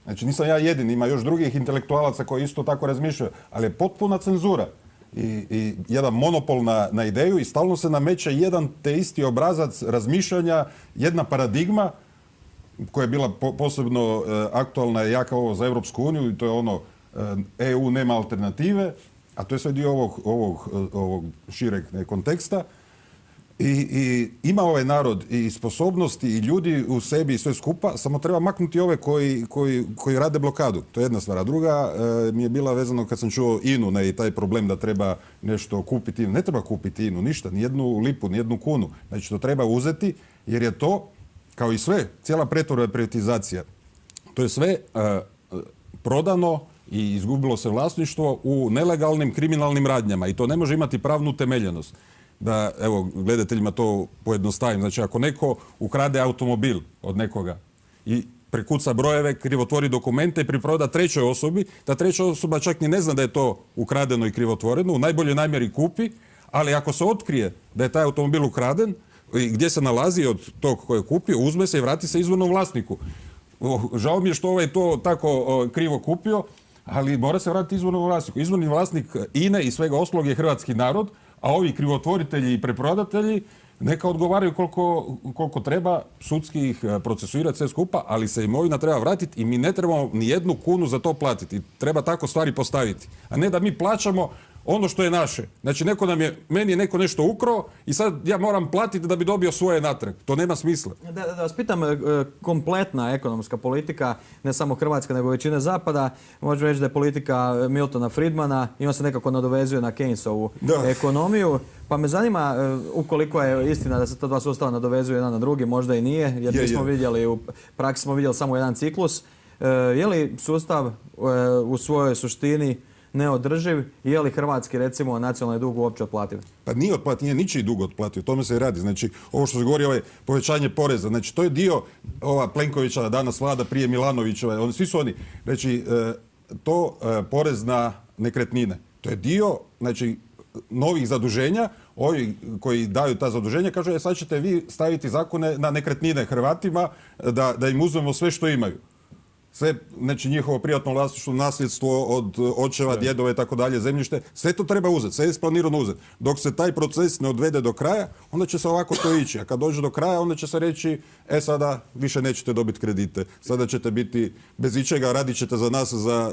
Znači, nisam ja jedini, ima još drugih intelektualaca koji isto tako razmišljaju, ali je potpuna cenzura i jedan monopol na ideju i stalno se nameće jedan te isti obrazac razmišljanja, jedna paradigma koja je bila posebno aktualna i jaka ovo za Europsku uniju i to je ono EU nema alternative, a to je sve dio ovog šireg konteksta. I ima ovaj narod i sposobnosti i ljudi u sebi i sve skupa, samo treba maknuti ove koji rade blokadu. To je jedna stvar. A druga mi je bila vezano kad sam čuo INA-u i taj problem da treba nešto kupiti. Ne treba kupiti INA-u, ništa, ni jednu lipu, ni jednu kunu. Znači to treba uzeti jer je to, kao i sve, cijela pretvorba i privatizacija, to je sve prodano i izgubilo se vlasništvo u nelegalnim kriminalnim radnjama i to ne može imati pravnu utemeljenost. Da, evo, gledateljima to pojednostavim. Znači, ako neko ukrade automobil od nekoga i prekuca brojeve, krivotvori dokumente i priproda trećoj osobi, ta treća osoba čak ni ne zna da je to ukradeno i krivotvoreno, u najboljoj namjeri kupi, ali ako se otkrije da je taj automobil ukraden i gdje se nalazi od tog koje je kupio, uzme se i vrati se izvornom vlasniku. Žao mi je što ovaj to tako krivo kupio, ali mora se vratiti izvornom vlasniku. Izvorni vlasnik INA-e i svega ostalog je hrvatski narod, a ovi krivotvoritelji i preprodatelji neka odgovaraju koliko treba sudski ih procesuirati sve skupa, ali se imovina treba vratiti i mi ne trebamo ni jednu kunu za to platiti. Treba tako stvari postaviti. A ne da mi plaćamo ono što je naše. Znači, meni je neko nešto ukrao i sad ja moram platiti da bi dobio svoje natrag. To nema smisla. Da vas pitam, kompletna ekonomska politika, ne samo Hrvatska, nego većine Zapada, možemo reći da je politika Miltona Friedmana i on se nekako nadovezuje na Keynesovu ekonomiju. Pa me zanima, ukoliko je istina da se ta dva sustava nadovezuju jedan na drugi, možda i nije, jer nismo vidjeli, u praksi smo vidjeli samo jedan ciklus. Je li sustav u svojoj suštini neodrživ i je li hrvatski recimo nacionalni dug uopće otplativ? Pa nije otplatio, nije ničiji dug otplatio, o tome se i radi. Znači, ovo što se govori, povećanje poreza, znači to je dio ova Plenkovića, danas vlada prije Milanovićeva, svi su oni, znači, to porez na nekretnine. To je dio, znači, novih zaduženja, ovi koji daju ta zaduženja kažu, sad ćete vi staviti zakone na nekretnine Hrvatima da im uzmemo sve što imaju. Sve, znači njihovo privatno vlasništvo, nasljedstvo od očeva, djedova i tako dalje, zemljište, sve to treba uzeti, sve je isplanirano uzeti. Dok se taj proces ne odvede do kraja, onda će se ovako to ići. A kad dođe do kraja, onda će se reći, sada više nećete dobiti kredite. Sada ćete biti bez ičega, radit ćete za nas za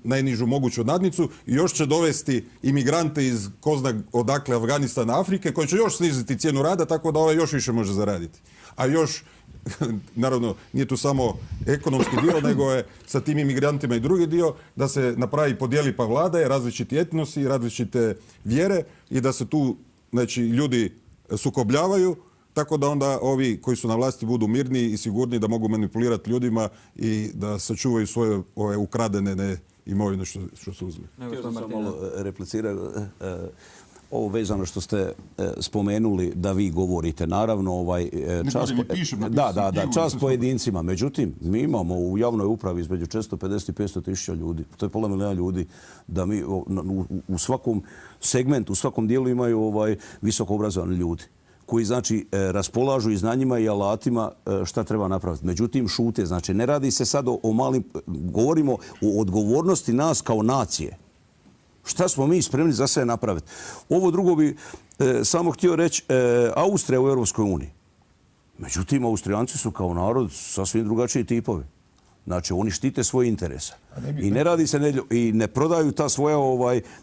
najnižu moguću nadnicu i još će dovesti imigrante iz ko zna odakle, Afganistana, Afrike, koji će još sniziti cijenu rada, tako da još više može zaraditi. A još, naravno, nije tu samo ekonomski dio, nego je sa tim imigrantima i drugi dio, da se napravi podijeli pa vlada, različiti etnosi, različite vjere i da se tu, znači, ljudi sukobljavaju, tako da onda ovi koji su na vlasti budu mirniji i sigurniji da mogu manipulirati ljudima i da sačuvaju svoje ukradene imovine što su uzeli. Htio sam malo replicirati. Ovo vezano što ste spomenuli da vi govorite, naravno čast pojedincima. Međutim, mi imamo u javnoj upravi između 450 i 500 tisuća ljudi. To je pola milijuna ljudi da mi u svakom segmentu, u svakom dijelu imaju visoko obrazovani ljudi koji znači raspolažu i znanjima i alatima šta treba napraviti. Međutim, šute. Znači, ne radi se sad o malim, govorimo o odgovornosti nas kao nacije. Šta smo mi spremni za sve napraviti? Ovo drugo bi samo htio reći, Austrija u Europskoj uniji. Međutim, Austrijanci su kao narod sasvim drugačiji tipovi. Znači, oni štite svoje interese. I ne radi se i ne prodaju ta svoja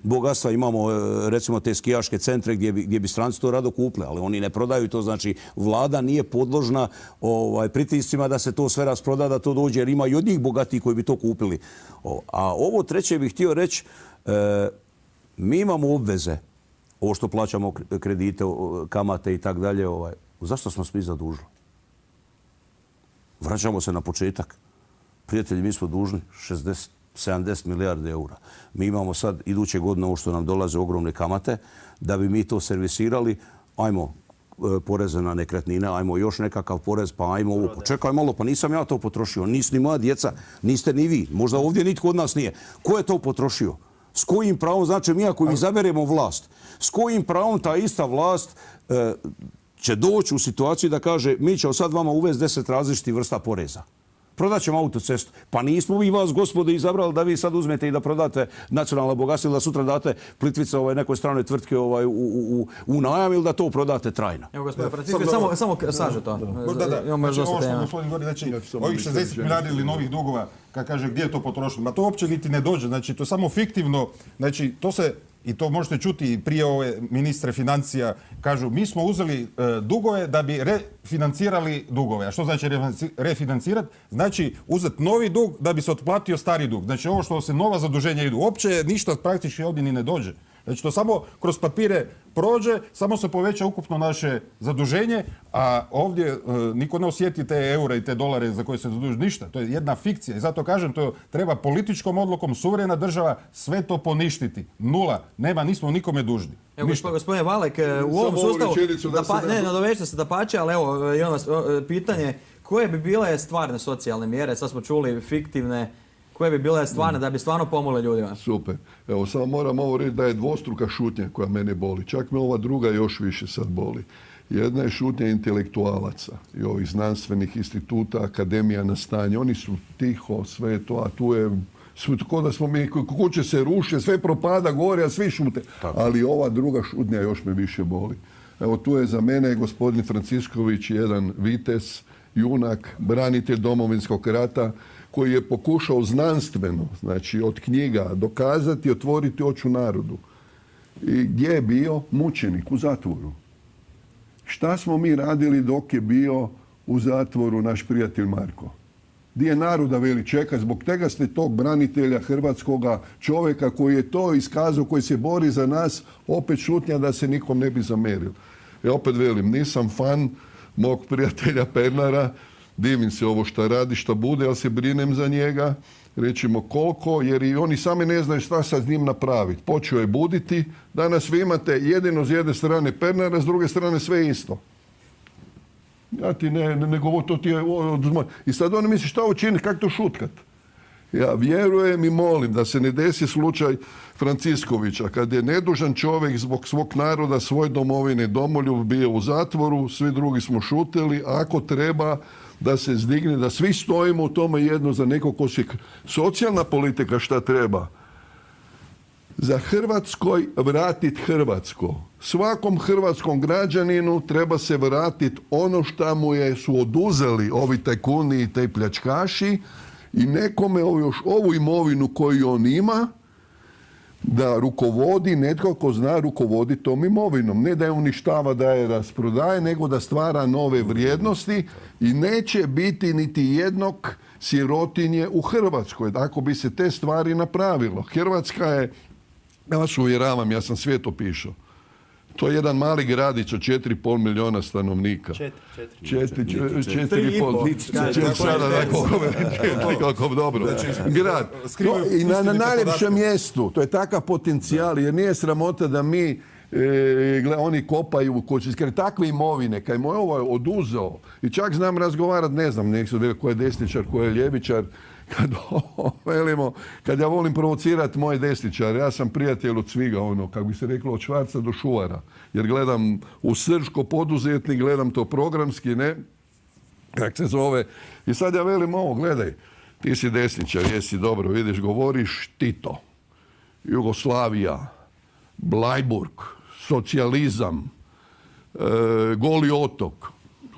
bogatstva. Imamo, recimo, te skijaške centre gdje bi stranci to rado kupili, ali oni ne prodaju to. Znači, vlada nije podložna pritiscima da se to sve rasproda, da to dođe, jer ima i od njih bogatiji koji bi to kupili. A ovo treće bih htio reći, mi imamo obveze, ovo što plaćamo kredite, kamate i tak dalje, zašto smo svi zadužili? Vraćamo se na početak. Prijatelji, mi smo dužni 60-70 milijardi eura. Mi imamo sad iduće godine ovo što nam dolaze ogromne kamate. Da bi mi to servisirali, ajmo poreze na nekretnine, ajmo još nekakav porez, pa ajmo ovo. Pa čekaj malo, pa nisam ja to potrošio. Nisi ni moja djeca, niste ni vi. Možda ovdje nitko od nas nije. Ko je to potrošio? S kojim pravom, znači mi ako izaberemo vlast, s kojim pravom ta ista vlast će doći u situaciju da kaže mi ćemo sad vama uvesti 10 različitih vrsta poreza. Prodat ćemo autocestu. Pa nismo vi vas, gospode, izabrali da vi sad uzmete i da prodate nacionalno bogatstvo ili da sutra date Plitvice nekoj stranoj tvrtke u najam ili da to prodate trajno. Evo, gospodine Francisco, samo saže to. Imamo još dosta tema. Znači, ovih 60 milijardi ili novih dugova, kad kaže gdje je to potrošeno, ma to uopće niti ne dođe. Znači, to je samo fiktivno. Znači, to se, i to možete čuti i prije ove ministre financija, kažu mi smo uzeli dugove da bi refinancirali dugove. A što znači refinancirati? Znači uzeti novi dug da bi se otplatio stari dug. Znači ovo što se nova zaduženja idu, uopće ništa praktički ovdje ni ne dođe. Znači to samo kroz papire prođe, samo se poveća ukupno naše zaduženje, a ovdje niko ne osjeti te eure i te dolare za koje se zaduži ništa. To je jedna fikcija i zato kažem, to treba političkom odlukom suverena država sve to poništiti. Nula. Nema, nismo nikome dužni. Evo, gospodine Valek, u ovom sustavu, nadovežite se dapače, ali evo, imam vas pitanje, koje bi bile stvarne socijalne mjere, sad smo čuli fiktivne, koje bi bile stvarne da bi stvarno pomogli ljudima? Super. Evo, samo moram ovo reći da je dvostruka šutnja koja mene boli. Čak me ova druga još više sad boli. Jedna je šutnja intelektualaca i ovih znanstvenih instituta, akademija na stanje. Oni su tiho, sve to, a tu je ko da smo mi, kuće se ruše, sve propada gore, a svi šute. Tako. Ali ova druga šutnja još me više boli. Evo, tu je za mene gospodin Francisković jedan vitez, junak, branitelj Domovinskog rata, koji je pokušao znanstveno, znači od knjiga, dokazati, otvoriti oči narodu. I gdje je bio? Mučenik u zatvoru. Šta smo mi radili dok je bio u zatvoru naš prijatelj Marko? Gdje je naroda veli čeka? Zbog tega ste tog branitelja hrvatskoga čovjeka koji je to iskazao, koji se bori za nas, opet šutnja da se nikom ne bi zameril. I opet velim, nisam fan mog prijatelja Pernara, divim se ovo šta radi, šta bude, ali se brinem za njega. Rećemo koliko, jer i oni sami ne znaju šta sad s njim napraviti. Počeo je buditi, danas vi imate jedino s jedne strane Pernara, s druge strane sve isto. Ja ti ne govorim, to ti je... I sad oni misli šta učiniti, kako to šutkat? Ja vjerujem i molim da se ne desi slučaj Franciskovića, kad je nedužan čovjek zbog svog naroda, svoje domovine, domoljub bio u zatvoru, svi drugi smo šutili, ako treba da se zdigne, da svi stojimo u tome jedno za nekog ko se... Socijalna politika šta treba? Za Hrvatskoj vratiti Hrvatsko. Svakom hrvatskom građaninu treba se vratiti ono što mu su oduzeli ovi tajkuni i te pljačkaši i nekome još ovu imovinu koju on ima da rukovodi netko ko zna rukovoditi tom imovinom. Ne da je uništava, da je rasprodaje, nego da stvara nove vrijednosti i neće biti niti jednog sirotinje u Hrvatskoj. Ako bi se te stvari napravilo. Hrvatska je, ja vas uvjeravam, ja sam sve to pišao. To je jedan mali gradić od 4,5 milijuna stanovnika. 4,5. Sada kako dobro. Grad. I na najljepšem mjestu. To je takav potencijal, jer nije sramota da mi oni kopaju takve imovine, kaj mu je ovo oduzeo. I čak znam razgovarati, ne znam, nek su ko je desničar, ko je ljevičar, kad ja volim provocirati moje desničare, ja sam prijatelj od sviga, kako bi se reklo, od Švarca do Šuvara, jer gledam u srž ko poduzetnik, gledam to programski, ne, kak se zove. I sad ja velim ovo, gledaj, ti si desničar, jesi dobro, vidiš, govoriš Tito, Jugoslavija, Blajburg, socijalizam, Goli otok,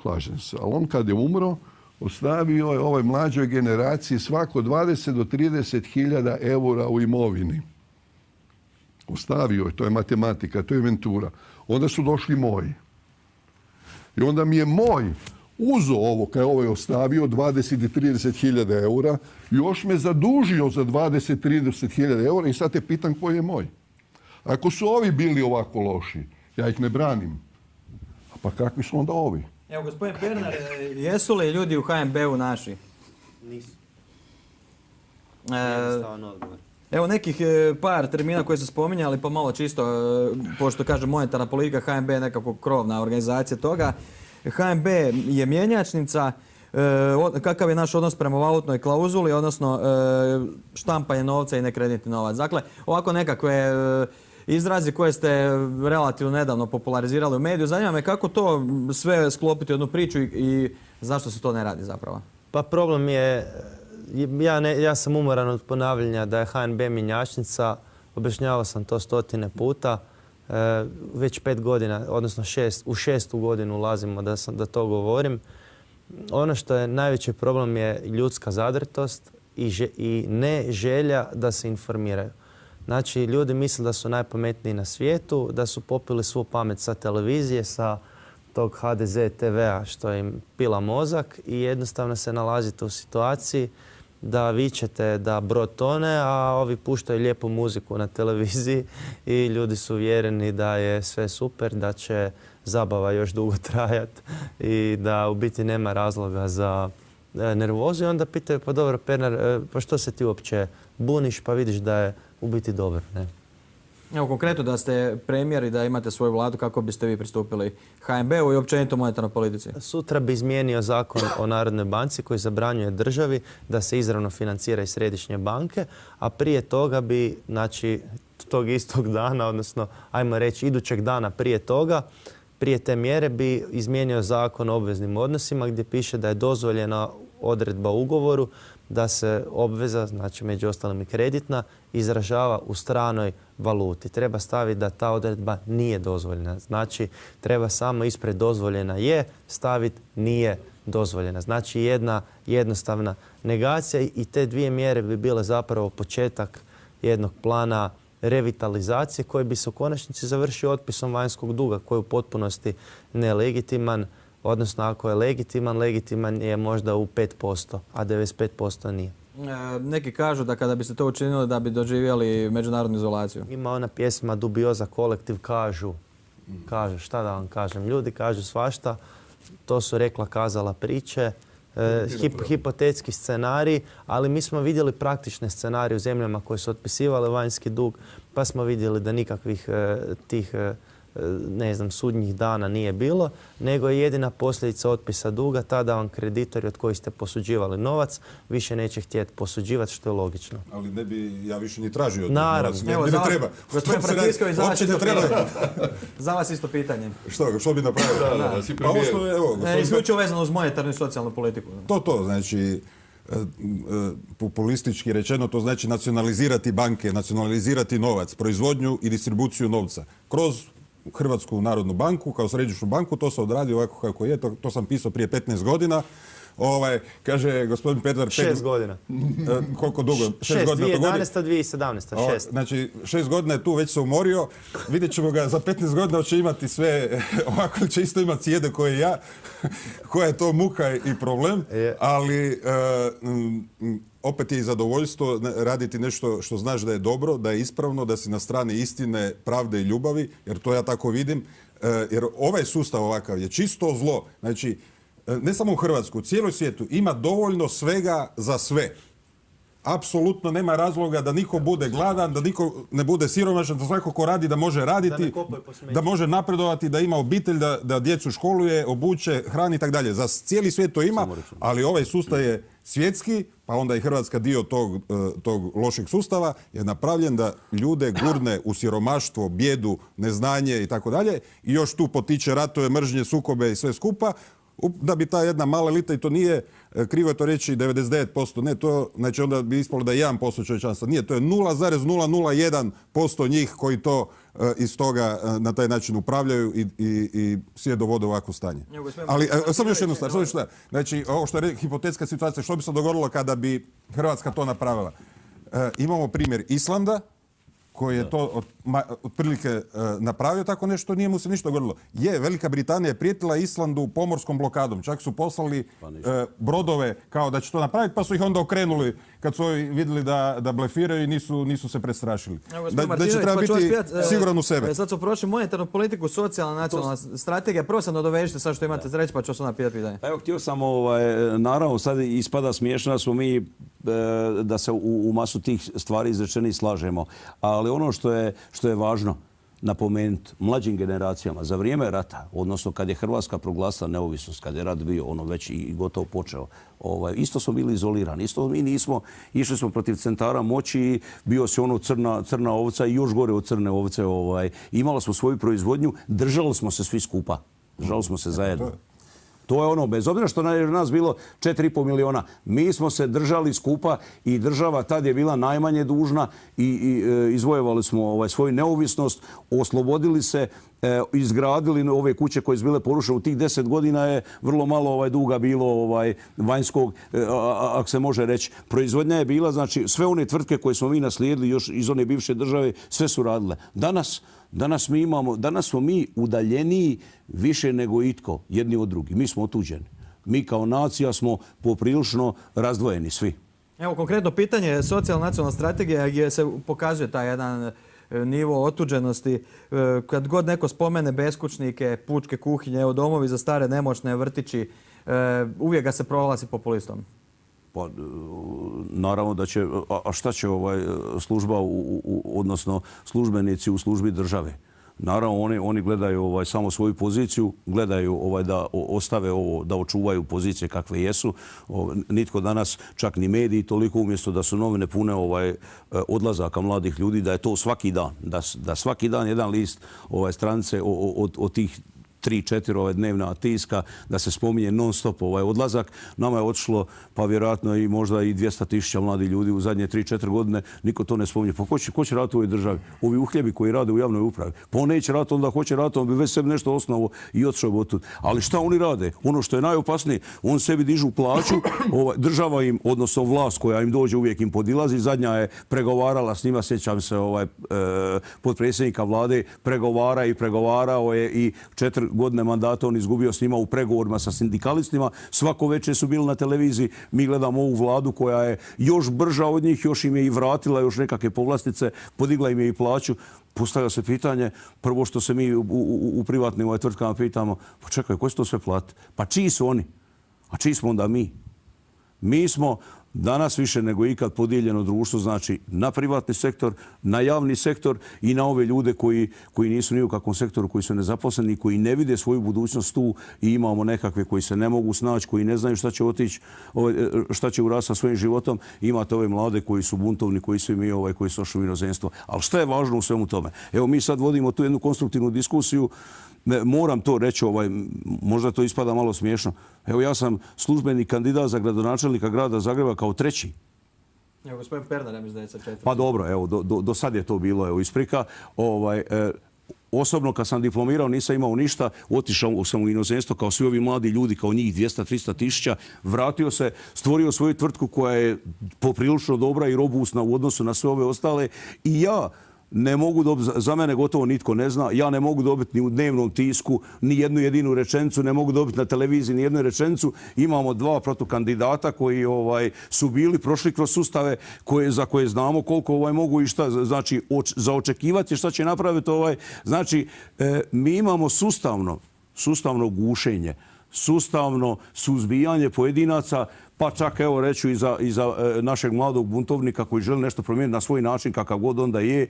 slažem se, ali on kad je umro, ostavio je ovoj mlađoj generaciji svako 20 do 30 hiljada eura u imovini. Ostavio je, to je matematika, to je inventura. Onda su došli moji. I onda mi je moj uzeo ovo, kaj ovaj ostavio, 20 i 30 hiljada eura, još me zadužio za 20-30 hiljada eura i sad te pitam koji je moj. Ako su ovi bili ovako loši, ja ih ne branim. Pa kakvi su onda ovi? Evo, gospodin Pernar, jesu li ljudi u HNB-u naši? Nisu. Evo nekih par termina koje su spominjali, pa malo čisto, pošto kaže monetarna politika, HNB je nekako krovna organizacija toga. HNB je mjenjačnica, kakav je naš odnos prema valutnoj klauzuli, odnosno štampanje novca i nekreditni novac. Dakle, ovako nekakve izrazi koje ste relativno nedavno popularizirali u mediju. Zanima me kako to sve sklopiti u jednu priču i zašto se to ne radi zapravo? Pa problem je, ja sam umoran od ponavljanja da je HNB mjenjačnica, objašnjavao sam to 100 puta, već 5 godina, odnosno u 6. godinu ulazimo da to govorim. Ono što je najveći problem je ljudska zadrtost i ne želja da se informiraju. Znači, ljudi misle da su najpametniji na svijetu, da su popili svu pamet sa televizije, sa tog HDZ TV-a što im pila mozak i jednostavno se nalazite u situaciji da vičete da brod tone, a ovi puštaju lijepu muziku na televiziji i ljudi su uvjereni da je sve super, da će zabava još dugo trajati i da u biti nema razloga za nervozu. I onda pitaju, pa dobro, Pernar, pa što se ti uopće buniš, pa vidiš da je u biti dobro, ne? Evo, konkretno da ste premijer i da imate svoju vladu, kako biste vi pristupili HNB-u i općenito monetarnoj politici? Sutra bi izmijenio zakon o Narodnoj banci koji zabranjuje državi da se izravno financira iz središnje banke, a prije toga bi, znači, tog istog dana, odnosno, ajmo reći, idućeg dana prije toga, prije te mjere bi izmijenio zakon o obveznim odnosima gdje piše da je dozvoljena odredba u ugovoru da se obveza, znači među ostalim i kreditna, izražava u stranoj valuti. Treba staviti da ta odredba nije dozvoljena. Znači, treba samo ispred dozvoljena je staviti nije dozvoljena. Znači, jedna jednostavna negacija i te dvije mjere bi bile zapravo početak jednog plana revitalizacije koji bi se u konačnici završio otpisom vanjskog duga koji je u potpunosti nelegitiman. Odnosno, ako je legitiman je možda u 5%, a 95% nije. Neki kažu da kada biste to učinili da bi doživjeli međunarodnu izolaciju. Ima ona pjesma Dubioza kolektiv, kažu, šta da vam kažem, ljudi kažu svašta, to su rekla kazala priče, hipotetski scenarij, ali mi smo vidjeli praktične scenarije u zemljama koje su otpisivale vanjski dug, pa smo vidjeli da nikakvih tih sudnjih dana nije bilo, nego je jedina posljedica otpisa duga ta da vam kreditori od kojih ste posuđivali novac više neće htjeti posuđivati, što je logično. Ali ne bi ja više ni tražio od Naravno. ne treba. Gospodin Francisković, za vas isto pitanje. Što bi napravio? Pa ovo što je, evo, Isključivo vezano uz monetarnu i socijalnu politiku. To, znači, populistički rečeno, to znači nacionalizirati banke, nacionalizirati novac, proizvodnju i distribuciju novca. Kroz Hrvatsku narodnu banku, kao središnju banku, to se odradi ovako kako je, to sam pisao prije 15 godina. Kaže gospodin Petar... 6 godina. Koliko dugo? 6 godina. 2011. 2017. 6. Znači, 6 godina je tu, već se umorio. Vidjet ćemo ga za 15 godina, će imati sve, ovako će isto imati sjede koje ja, koja je to muka i problem, ali opet je i zadovoljstvo raditi nešto što znaš da je dobro, da je ispravno, da si na strani istine, pravde i ljubavi, jer to ja tako vidim. Jer ovaj sustav ovakav je čisto zlo. Znači, ne samo u Hrvatsku, u cijeloj svijetu ima dovoljno svega za sve. Apsolutno nema razloga da niko bude gladan, da niko ne bude siromašan, da svako ko radi da može raditi, da može napredovati, da ima obitelj, da djecu školuje, obuče, hrani i tako dalje. Za cijeli svijet to ima, ali ovaj sustav je svjetski, pa onda i Hrvatska dio tog lošeg sustava je napravljen da ljude gurne u siromaštvo, bijedu, neznanje i tako dalje i još tu potiče ratove, mržnje, sukobe i sve skupa, da bi ta jedna mala elita, i to nije krivo je to reći 99%, ne, to znači onda bi ispalo da je 1% čovječanstva. Nije, to je 0,001% njih koji to iz toga na taj način upravljaju i sve dovode u ovakvo stanje. Ali samo još jednu stvar, znači ovo što je hipotetska situacija, što bi se dogodilo kada bi Hrvatska to napravila? Imamo primjer Islanda, koji je to otprilike napravio tako nešto, nije mu se ništa dogodilo. Velika Britanija je prijetila Islandu pomorskom blokadom. Čak su poslali brodove kao da će to napraviti, pa su ih onda okrenuli kad su vidjeli da blefiraju i nisu se prestrašili. Da će treba biti siguran u sebe. Sad su prošli monetarnu politiku, socijalna, nacionalna strategija. Prvo sam nadovežite sad što imate za reći, pa ću vas onda pitati pitanje. Evo, htio sam, naravno, sad ispada smiješno da smo mi da se u masu tih stvari izrečenih slažemo. Ali ono što je važno napomenuti mlađim generacijama za vrijeme rata, odnosno kad je Hrvatska proglasila neovisnost, kad je rat bio već i gotovo počeo, isto smo bili izolirani. Isto mi nismo, išli smo protiv centara moći, bio se crna ovca i još gore od crne ovce. Imali smo svoju proizvodnju, držali smo se svi skupa. Držali smo se zajedno. To je bez obzira što je nas bilo 4,5 miliona. Mi smo se držali skupa i država tad je bila najmanje dužna i izvojevali smo svoju neovisnost, oslobodili se, izgradili ove kuće koje su bile porušene. U tih 10 godina je vrlo malo duga bilo vanjskog, ako se može reći. Proizvodnja je bila, znači sve one tvrtke koje smo mi naslijedili još iz one bivše države, sve su radile. Danas smo mi udaljeniji više nego itko, jedni od drugih. Mi smo otuđeni. Mi kao nacija smo poprilično razdvojeni svi. Evo, konkretno pitanje, socijalna nacionalna strategija gdje se pokazuje taj jedan nivo otuđenosti. Kad god neko spomene beskućnike, pučke kuhinje, evo domovi za stare nemoćne, vrtići, uvijek ga se proglasi populistom. Pa, naravno da će, a šta će služba, odnosno službenici u službi države? Naravno, oni gledaju samo svoju poziciju, gledaju da ostave ovo, da očuvaju pozicije kakve jesu. Nitko danas, čak ni mediji, toliko umjesto da su novine pune odlazaka mladih ljudi, da je to svaki dan. Da svaki dan jedan list stranice od tih 3-4 dnevna tiska, da se spominje non stop odlazak. Nama je otišlo, pa vjerojatno i možda i 200.000 mladih ljudi u zadnje 3-4 godine. Niko to ne spominje. Pa ko će raditi u ovoj državi? Ovi uhljebi koji rade u javnoj upravi. Pa on neće raditi, onda hoće raditi, on bi već sebi nešto osnovo i otišao bi otud. Ali šta oni rade? Ono što je najopasnije, on sebi dižu plaću, država im, odnosno vlast koja im dođe, uvijek im podilazi. Zadnja je pregovarala s njima, sjećam se potpredsjednika vlade, pregovarao je i 4 godine mandata on izgubio s njima u pregovorima sa sindikalistima. Svako večer su bili na televiziji. Mi gledamo ovu vladu koja je još brža od njih, još im je i vratila još nekakve povlastice, podigla im je i plaću. Postavlja se pitanje, prvo što se mi u privatnim tvrtkama pitamo, pa čekaj, koji su to sve plati? Pa čiji su oni? A čiji smo onda mi? Mi smo danas više nego ikad podijeljeno društvo, znači na privatni sektor, na javni sektor i na ove ljude koji nisu ni u kakvom sektoru, koji su nezaposleni, koji ne vide svoju budućnost tu i imamo nekakve koji se ne mogu snaći, koji ne znaju šta će otići, šta će urasti sa svojim životom. Imate ove mlade koji su buntovni, koji su koji su ošli u inozemstvo. Ali šta je važno u svemu tome? Evo, mi sad vodimo tu jednu konstruktivnu diskusiju. Moram to reći, možda to ispada malo smiješno. Evo, ja sam službeni kandidat za gradonačelnika grada Zagreba kao 3. Evo, gospodin Pernar, ja mislim da je sa 4. Pa dobro, evo, do sad je to bilo, evo, isprika. Osobno, kad sam diplomirao, nisam imao ništa, otišao sam u inozemstvo kao svi ovi mladi ljudi, kao njih 200-300 tisuća, vratio se, stvorio svoju tvrtku koja je poprilično dobra i robustna u odnosu na sve ove ostale i ja ne mogu dobiti, za mene gotovo nitko ne zna, ja ne mogu dobiti ni u dnevnom tisku ni jednu jedinu rečenicu, ne mogu dobiti na televiziji ni jednu rečenicu. Imamo 2 protukandidata koji su bili, prošli kroz sustave za koje znamo koliko mogu i šta, znači za očekivati šta će napraviti. Znači, mi imamo sustavno gušenje, sustavno suzbijanje pojedinaca, pa čak evo reću i za našeg mladog buntovnika koji želi nešto promijeniti na svoj način kakav god onda je.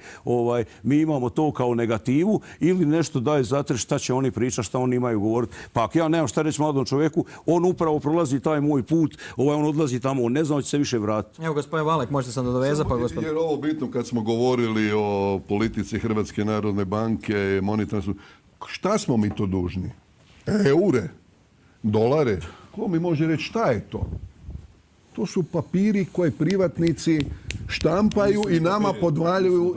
Mi imamo to kao negativu ili nešto daje zato šta će oni pričati, šta oni imaju govoriti. Pa ako ja nemam šta reći mladom čovjeku, on upravo prolazi taj moj put, on odlazi tamo, on ne zna, će se više vratiti. Evo, gospodin Valek, možete se nadovezati. Jer ovo bitno kad smo govorili o politici Hrvatske narodne banke, monetarnu, šta smo mi to dužni? Eure? Dolare? Ko mi može reći šta je to? To su papiri koje privatnici štampaju i nama podvaljuju.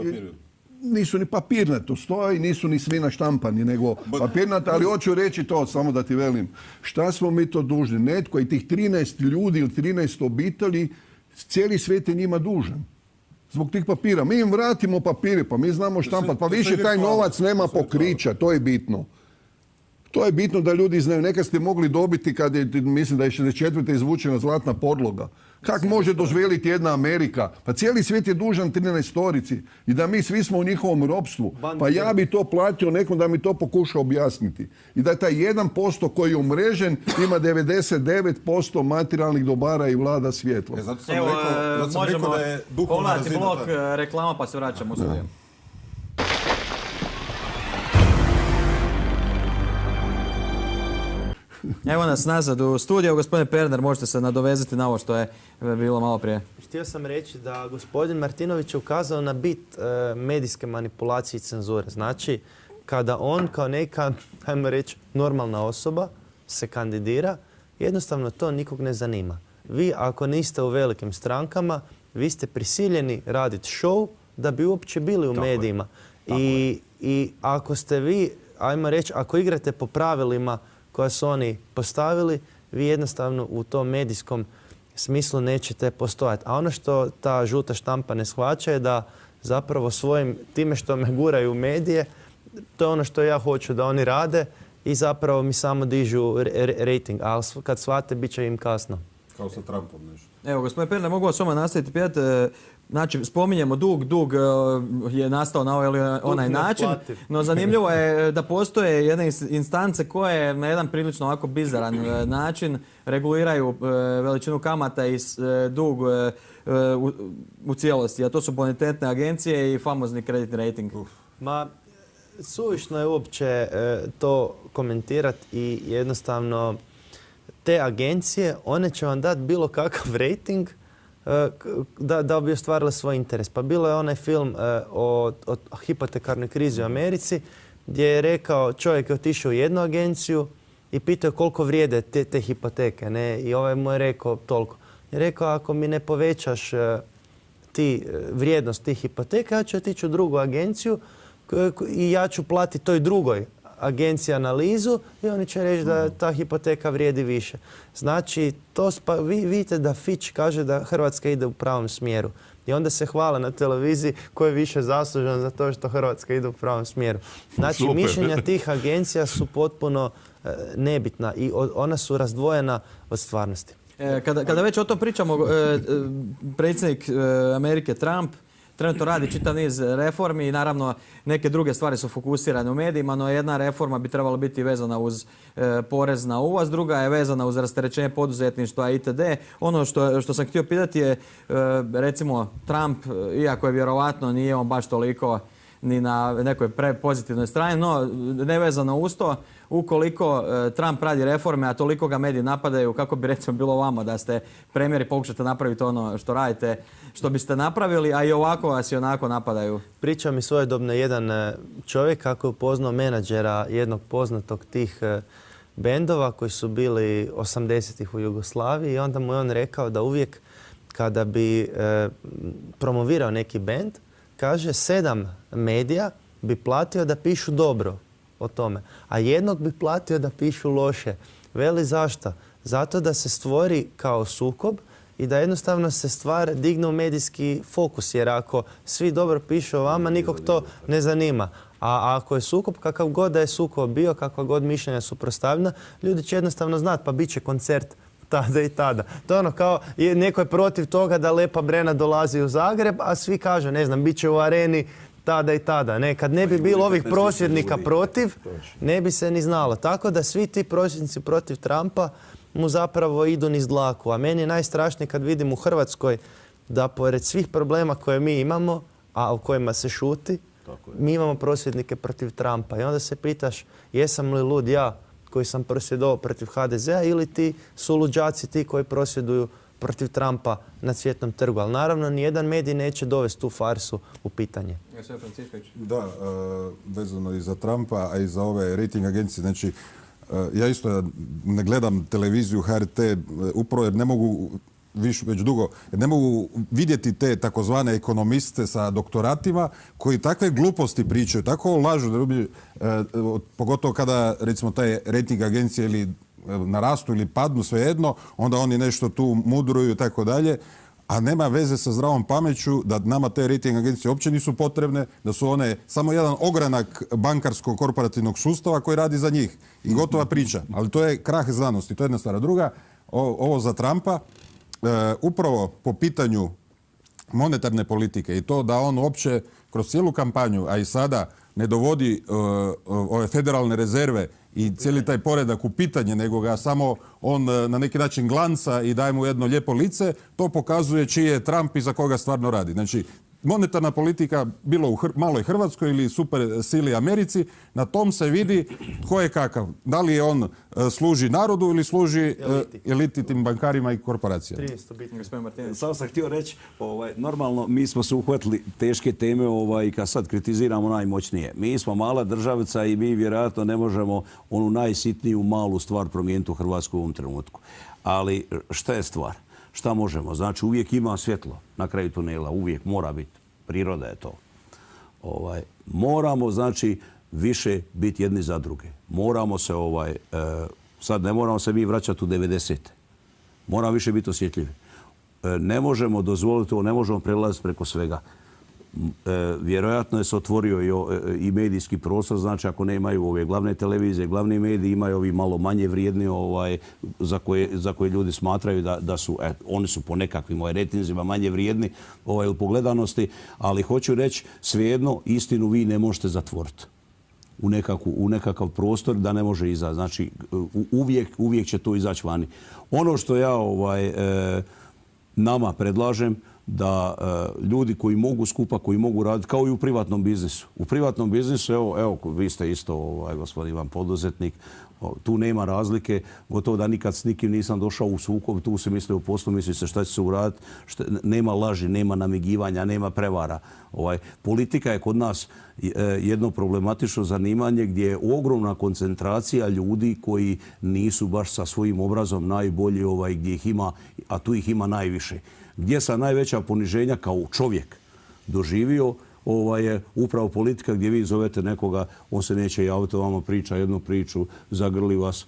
Nisu ni papirnato stoji, nisu ni svi naštampani, nego papirnato, ali hoću reći to, samo da ti velim. Šta smo mi to dužni? Netko i tih 13 ljudi ili 13 obitelji, cijeli svijet je njima dužan. Zbog tih papira. Mi im vratimo papire, pa mi znamo štampati, pa više taj novac nema pokrića, to je bitno. To je bitno da ljudi znaju. Nekad ste mogli dobiti kad je, mislim da je 64. izvučena zlatna podloga. Kako može doživjeti jedna Amerika? Pa cijeli svijet je dužan 13-torici i da mi svi smo u njihovom ropstvu. Pa ja bi to platio nekom da mi to pokuša objasniti. I da taj 1% koji je umrežen ima 99% materijalnih dobara i vlada svjetlo. Zato sam rekao da je duhovna razina. Blok reklama pa se vraćamo u studiju. Evo nas nazad u studiju. Gospodine Pernar, možete se nadovezati na ovo što je bilo malo prije. Htio sam reći da gospodin Martinović je ukazao na bit medijske manipulacije i cenzure. Znači, kada on kao neka, ajmo reći, normalna osoba se kandidira, jednostavno to nikog ne zanima. Vi ako niste u velikim strankama, vi ste prisiljeni raditi show da bi uopće bili u medijima. I ako ste vi, ajmo reći, ako igrate po pravilima koja su oni postavili, vi jednostavno u tom medijskom smislu nećete postojati. A ono što ta žuta štampa ne shvaća je da zapravo svojim, time što me guraju u medije, to je ono što ja hoću da oni rade i zapravo mi samo dižu rating. Ali kad shvate, bit će im kasno. Kao sa Trumpom nešto. Evo, gospodine Pernar, mogu vas odmah nastaviti pitati. Znači, spominjemo dug je nastao na ovaj ili onaj način, no zanimljivo je da postoje jedne instance koje na jedan prilično ovako bizaran način reguliraju veličinu kamata i dug u cijelosti, a to su bonitetne agencije i famozni kreditni rating. Ma, suvišno je uopće to komentirati i jednostavno te agencije, one će vam dati bilo kakav rating da bi ostvarile svoj interes. Pa bilo je onaj film o hipotekarnoj krizi u Americi gdje je rekao, čovjek je otišao u jednu agenciju i pitao koliko vrijede te hipoteke. Ne? I ovaj mu je rekao toliko. Je rekao, ako mi ne povećaš vrijednost tih hipoteka, ja ću otići u drugu agenciju i ja ću platiti toj drugoj agenciji analizu i oni će reći da ta hipoteka vrijedi više. Znači, vi vidite da Fitch kaže da Hrvatska ide u pravom smjeru. I onda se hvale na televiziji ko je više zaslužan za to što Hrvatska ide u pravom smjeru. Znači, mišljenja tih agencija su potpuno nebitna i ona su razdvojena od stvarnosti. Kada već o tom pričamo, predsjednik Amerike Trump trenutno radi čitav niz reformi i naravno neke druge stvari su fokusirane u medijima, no jedna reforma bi trebala biti vezana uz porez na uvoz, druga je vezana uz rasterećenje poduzetništva itd. Ono što sam htio pitati je, recimo, Trump, iako je vjerovatno nije on baš toliko ni na nekoj pozitivnoj strani, no nevezano uz to, ukoliko Trump radi reforme, a toliko ga mediji napadaju, kako bi recimo bilo vama da ste premijer i pokušate napraviti ono što radite, što biste napravili, a i ovako vas i onako napadaju? Priča mi svojedobno jedan čovjek kako je upoznao menadžera jednog poznatog tih bendova koji su bili 80-ih u Jugoslaviji i onda mu je on rekao da uvijek kada bi promovirao neki bend, kaže 7 medija bi platio da pišu dobro o tome, a jednog bi platio da pišu loše. Veli zašto? Zato da se stvori kao sukob i da jednostavno se stvar digne u medijski fokus, jer ako svi dobro pišu o vama, nikog to ne zanima. A ako je sukob, kakav god da je sukob bio, kakva god mišljenja suprotstavljena, ljudi će jednostavno znati, pa bit će koncert tada i tada. To je ono kao, neko je protiv toga da Lepa Brena dolazi u Zagreb, a svi kažu, ne znam, bit će u areni tada i tada. Ne, kad ne bi bilo ovih prosvjednika protiv, ne bi se ni znalo. Tako da svi ti prosvjednici protiv Trumpa mu zapravo idu niz dlaku. A meni je najstrašnije kad vidim u Hrvatskoj da pored svih problema koje mi imamo, a o kojima se šuti, mi imamo prosvjednike protiv Trumpa. I onda se pitaš, jesam li lud ja koji sam prosvjedovao protiv HDZ-a ili ti su luđaci ti koji prosvjeduju protiv Trumpa na Cvjetnom trgu. Ali naravno nijedan medij neće dovesti tu farsu u pitanje. Da, vezano i za Trumpa, a i za ove rating agencije. Znači, ja isto ne gledam televiziju HRT upravo jer ne mogu već dugo, ne mogu vidjeti te takozvane ekonomiste sa doktoratima koji takve gluposti pričaju, tako lažu da ljubi, pogotovo kada recimo taj rating agencije ili narastu ili padnu, svejedno, onda oni nešto tu mudruju i tako dalje, a nema veze sa zdravom pameću da nama te rating agencije uopće nisu potrebne, da su one samo jedan ogranak bankarskog korporativnog sustava koji radi za njih. I gotova priča. Ali to je krah znanosti, to je jedna stvar. Druga, ovo za Trumpa, upravo po pitanju monetarne politike i to da on uopće kroz cijelu kampanju, a i sada ne dovodi ove federalne rezerve i cijeli taj poredak u pitanje, nego ga samo on na neki način glanca i daje mu jedno lijepo lice, to pokazuje čiji je Trump i za koga stvarno radi. Znači, monetarna politika, bilo u maloj Hrvatskoj ili super sili Americi, na tom se vidi tko je kakav. Da li je on služi narodu ili služi eliti tim bankarima i korporacijama. Samo sam htio reći, normalno mi smo se uhvatili teške teme kad sad kritiziramo najmoćnije. Mi smo mala državica i mi vjerojatno ne možemo onu najsitniju malu stvar promijeniti u Hrvatskoj u ovom trenutku. Ali šta je stvar? Šta možemo? Znači uvijek ima svjetlo na kraju tunela, uvijek mora biti. Priroda je to. Moramo, znači, više biti jedni za druge. Moramo se, sad ne moramo se mi vraćati u 90. Moramo više biti osjetljivi. Ne možemo dozvoliti ovo, ne možemo prelaziti preko svega. Vjerojatno je se otvorio i medijski prostor, znači ako ne imaju ove glavne televizije, glavni mediji, imaju ovi malo manje vrijedni za koje ljudi smatraju da su, oni su po nekakvim rejtinzima manje vrijedni u pogledanosti, ali hoću reći svejedno istinu vi ne možete zatvoriti u nekakav prostor da ne može izaći. Znači uvijek će to izaći vani. Ono što ja nama predlažem, da ljudi koji mogu skupa, koji mogu raditi, kao i u privatnom biznisu. U privatnom biznisu, evo vi ste isto, gospodin Ivan, poduzetnik, tu nema razlike, gotovo da nikad s nikim nisam došao u sukob, tu se misli u poslu, misli se šta će se uraditi, nema laži, nema namigivanja, nema prevara. Politika je kod nas jedno problematično zanimanje gdje je ogromna koncentracija ljudi koji nisu baš sa svojim obrazom najbolji, gdje ih ima, a tu ih ima najviše. Gdje sam najveća poniženja kao čovjek doživio je upravo politika gdje vi zovete nekoga, on se neće javiti, vama priča jednu priču, zagrli vas,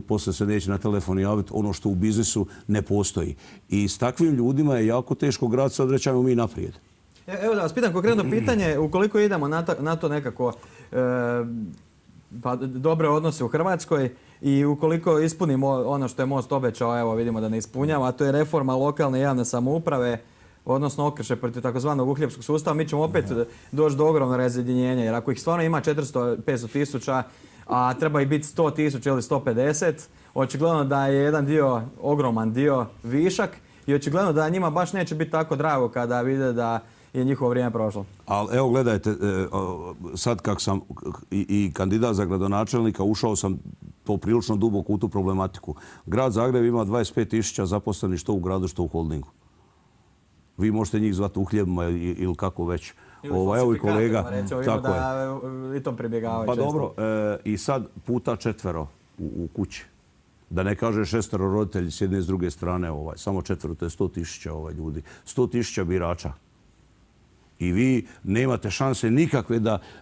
poslije se neće na telefon javiti, ono što u biznisu ne postoji. I s takvim ljudima je jako teško grad, sad rećemo mi naprijed. Evo da vas pitam konkretno pitanje, ukoliko idemo na to nekako dobre odnose u Hrvatskoj i ukoliko ispunimo ono što je Most obećao, evo vidimo da ne ispunjava, a to je reforma lokalne javne samouprave, odnosno okrše protiv takozvanog uhljebskog sustava, mi ćemo opet doći do ogromnog razjedinjenja. Jer ako ih stvarno ima 400-500 tisuća, a treba ih biti 100 tisuća ili 150, očigledno da je jedan dio, ogroman dio višak i očigledno da njima baš neće biti tako drago kada vide da je njihovo vrijeme prošlo. Ali evo gledajte, sad kak sam i kandidat za gradonačelnika, ušao sam poprilično duboko u tu problematiku. Grad Zagreb ima 25.000 zaposlenih što u gradu, što u holdingu. Vi možete njih zvati uhljebima ili kako već. Evo i kolega. Recimo, tako da i tom pribjegavaju pa često. dobro, i sad puta 4 u kući. Da ne kaže 6 roditelji s jedne i s druge strane, samo 4, to je 100.000 ljudi. 100.000 birača. I vi nemate šanse nikakve